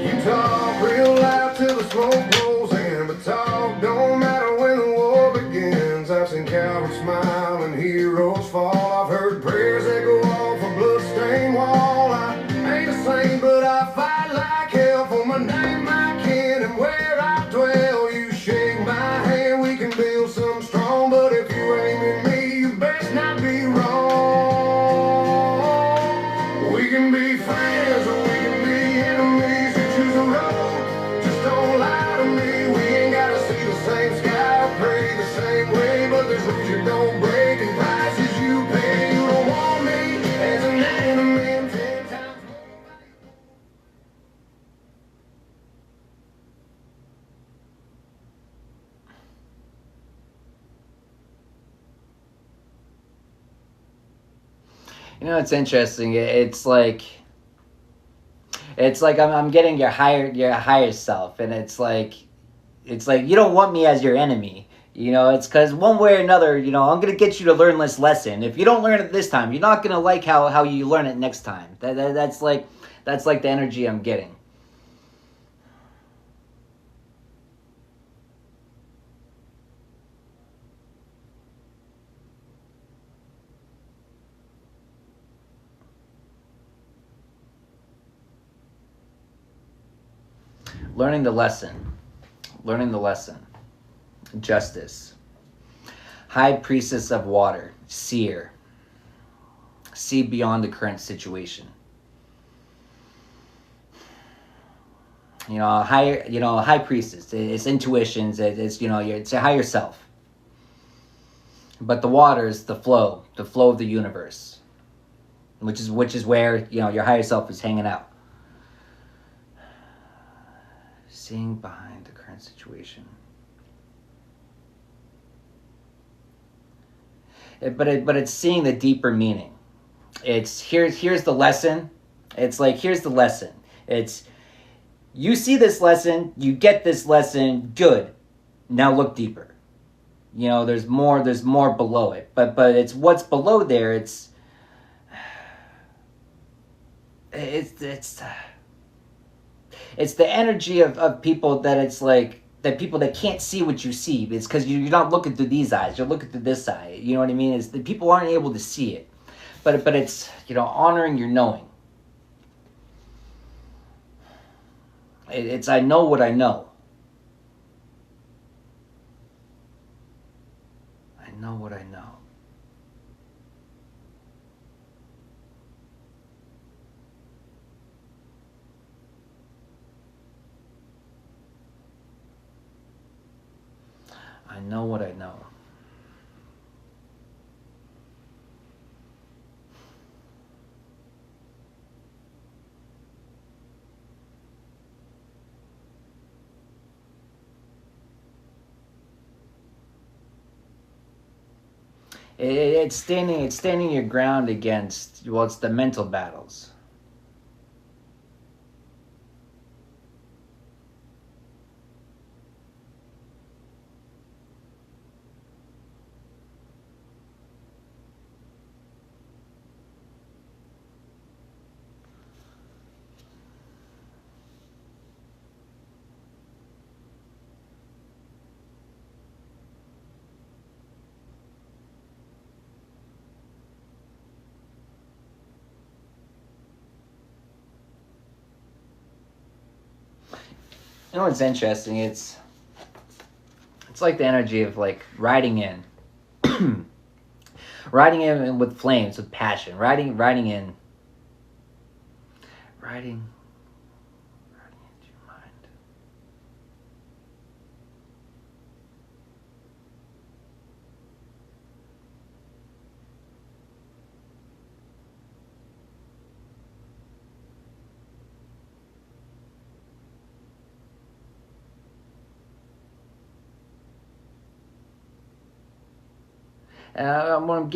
You talk real loud till the smoke rolls in, but talk don't matter when the war begins. I've seen cowards smile and heroes fall. I've heard prayers echo off a bloodstained wall. I ain't a saint, but I fight like hell for my name, my kin, and where I dwell. You shake my hand, we can build something strong, but if you aim at me, you best not be wrong. We can be friends or we can be enemies, you choose a road. Just don't lie to me, we ain't gotta see the same sky or pray the same way, but there's rules you don't break and prices you pay. You don't want me as an enemy, I'm 10 times more. You know, it's interesting. It's like I'm getting your higher self, and it's like you don't want me as your enemy. You know, it's because one way or another, you know, I'm going to get you to learn this lesson. If you don't learn it this time, you're not going to like how you learn it next time. That's like the energy I'm getting. Learning the lesson. Learning the lesson. Justice. High priestess of water. Seer. See beyond the current situation. You know, high priestess. It's intuitions. It's it's a higher self. But the water is the flow of the universe, which is where your higher self is hanging out. Seeing behind the current situation. But it's seeing the deeper meaning. It's here's the lesson. It's like, here's the lesson. It's, you see this lesson, you get this lesson, good. Now look deeper. You know, there's more below it. But it's what's below there, it's the energy of people that it's like, that people that can't see what you see. It's because you're not looking through these eyes, you're looking through this eye. You know what I mean? It's the people aren't able to see it. But it's, honoring your knowing. It's I know what I know. I know what I know. I know what I know. It's standing your ground against, well, it's the mental battles. You know what's interesting? It's like the energy of like riding in. Riding in with flames, with passion. Riding in. Riding into your mind. What I'm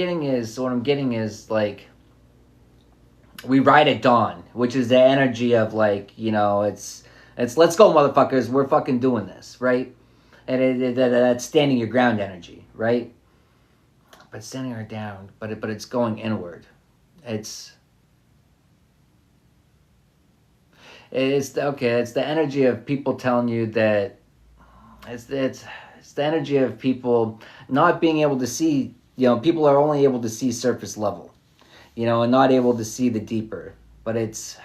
getting is like, we ride at dawn, which is the energy of like, it's let's go, motherfuckers, we're fucking doing this, right? And that's standing your ground energy, right? But standing her down, but it's going inward. It's the energy of people telling you that it's the energy of people not being able to see. People are only able to see surface level, and not able to see the deeper. But it's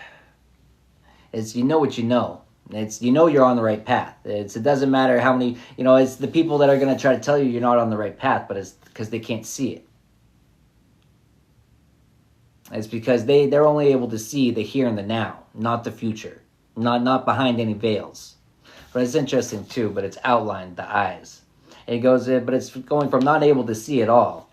you know what you know. It's you're on the right path. It doesn't matter how many, it's the people that are going to try to tell you you're not on the right path, but it's because they can't see it. It's because they're only able to see the here and the now, not the future, not behind any veils. But it's interesting too, but it's outlined, the eyes. It goes in, but it's going from not able to see at all.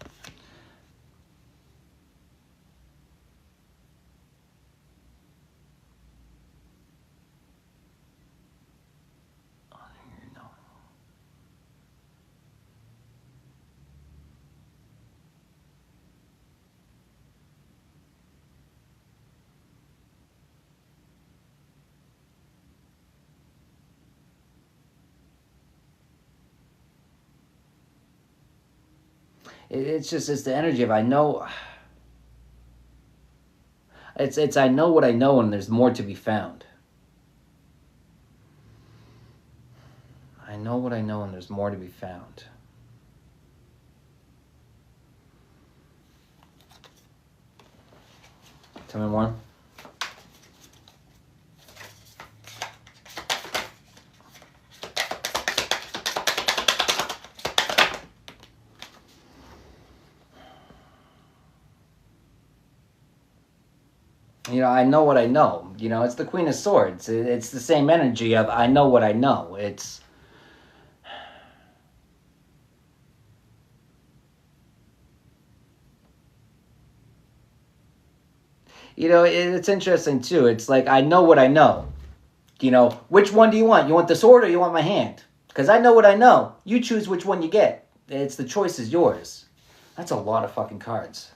It's just, it's the energy of I know. It's I know what I know, and there's more to be found. I know what I know, and there's more to be found. Tell me more. You know, I know what I know. You know, it's the Queen of Swords. It's the same energy of I know what I know. It's... You know, it's interesting, too. It's like, I know what I know. You know, which one do you want? You want the sword or you want my hand? Because I know what I know. You choose which one you get. It's the choice is yours. That's a lot of fucking cards.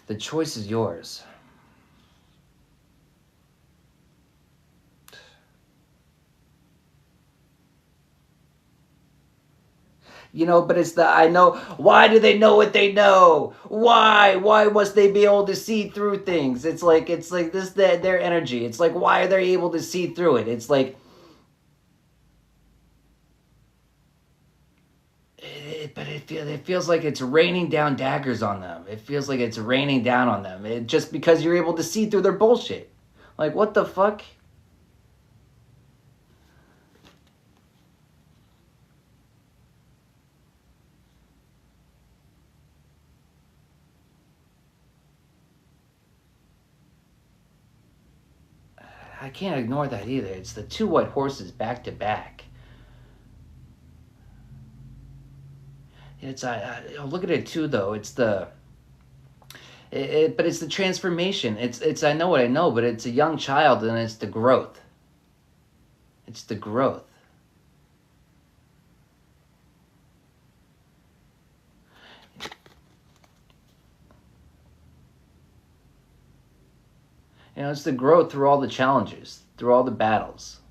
The choice is yours. You know, but it's the, I know, why do they know what they know? Why? Why must they be able to see through things? It's like this, their energy. It's like, why are they able to see through it? It's like, but it feels like it's raining down daggers on them. It feels like it's raining down on them. Just because you're able to see through their bullshit. Like, what the fuck? I can't ignore that either. It's the two white horses back to back. It's look at it too, though. It's the but it's the transformation. It's I know what I know, but it's a young child, and it's the growth. It's the growth. You know, it's the growth through all the challenges, through all the battles.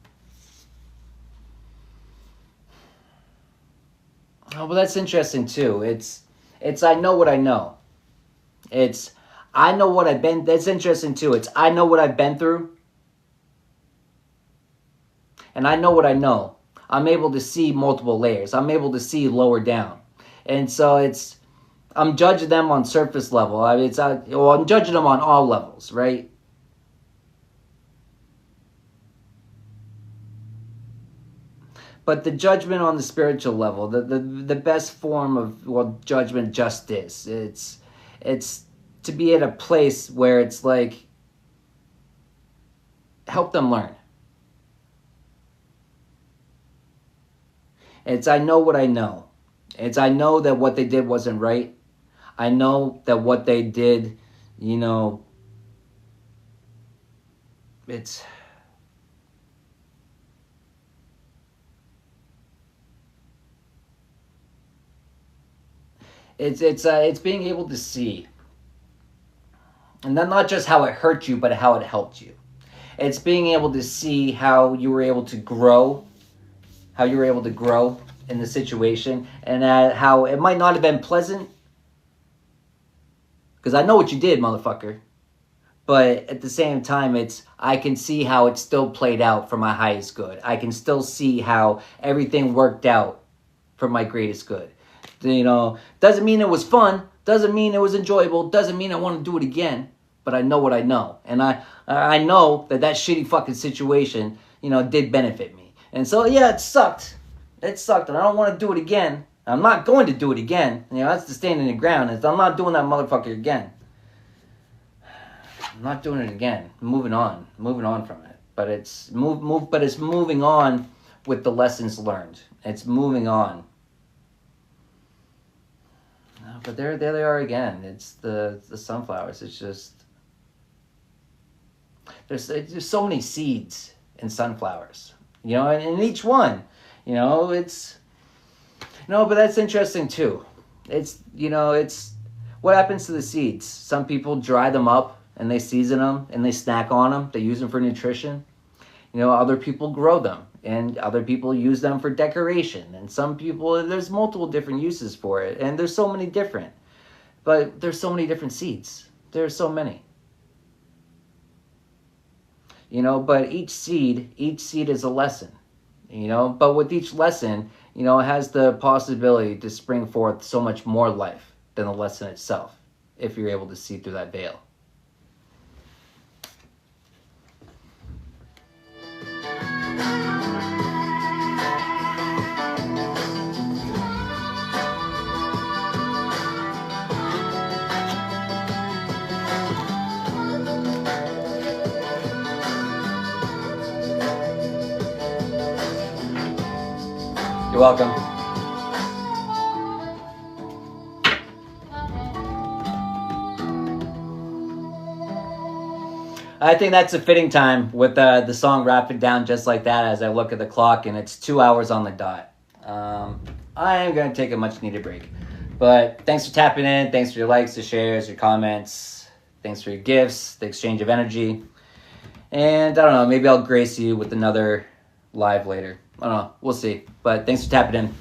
Oh, well, that's interesting too. It's I know what I know. It's I know what I've been. That's interesting too. It's I know what I've been through, and I know what I know. I'm able to see multiple layers. I'm able to see lower down, and so it's I'm judging them on surface level. I mean, I'm judging them on all levels, right? But the judgment on the spiritual level, the best form of judgment just is. It's to be at a place where it's like help them learn. It's I know what I know. It's I know that what they did wasn't right. I know that what they did, you know, it's being able to see, and then not just how it hurt you, but how it helped you. It's being able to see how you were able to grow, in the situation, and how it might not have been pleasant, because I know what you did, motherfucker. But at the same time, I can see how it still played out for my highest good. I can still see how everything worked out for my greatest good. You know, doesn't mean it was fun, doesn't mean it was enjoyable, doesn't mean I want to do it again, but I know what I know. And I know that shitty fucking situation, you know, did benefit me. And so, yeah, it sucked. It sucked, and I don't want to do it again. I'm not going to do it again. You know, that's the standing the ground. I'm not doing that motherfucker again. I'm not doing it again. I'm moving on from it. But it's moving on with the lessons learned. It's moving on. But there they are again. It's the sunflowers. It's just there's so many seeds in sunflowers, you know, and in each one, you know, but that's interesting too. It's what happens to the seeds. Some people dry them up and they season them and they snack on them. They use them for nutrition. You know, other people grow them. And other people use them for decoration. And some people, there's multiple different uses for it. And there's so many different. But there's so many different seeds. There's so many. You know, but each seed is a lesson. You know, but with each lesson, you know, it has the possibility to spring forth so much more life than the lesson itself, if you're able to see through that veil. You're welcome. I think that's a fitting time with the song wrapping down just like that as I look at the clock, and it's 2 hours on the dot. I am going to take a much needed break. But thanks for tapping in. Thanks for your likes, your shares, your comments. Thanks for your gifts, the exchange of energy. And I don't know, maybe I'll grace you with another live later. I don't know. We'll see. But thanks for tapping in.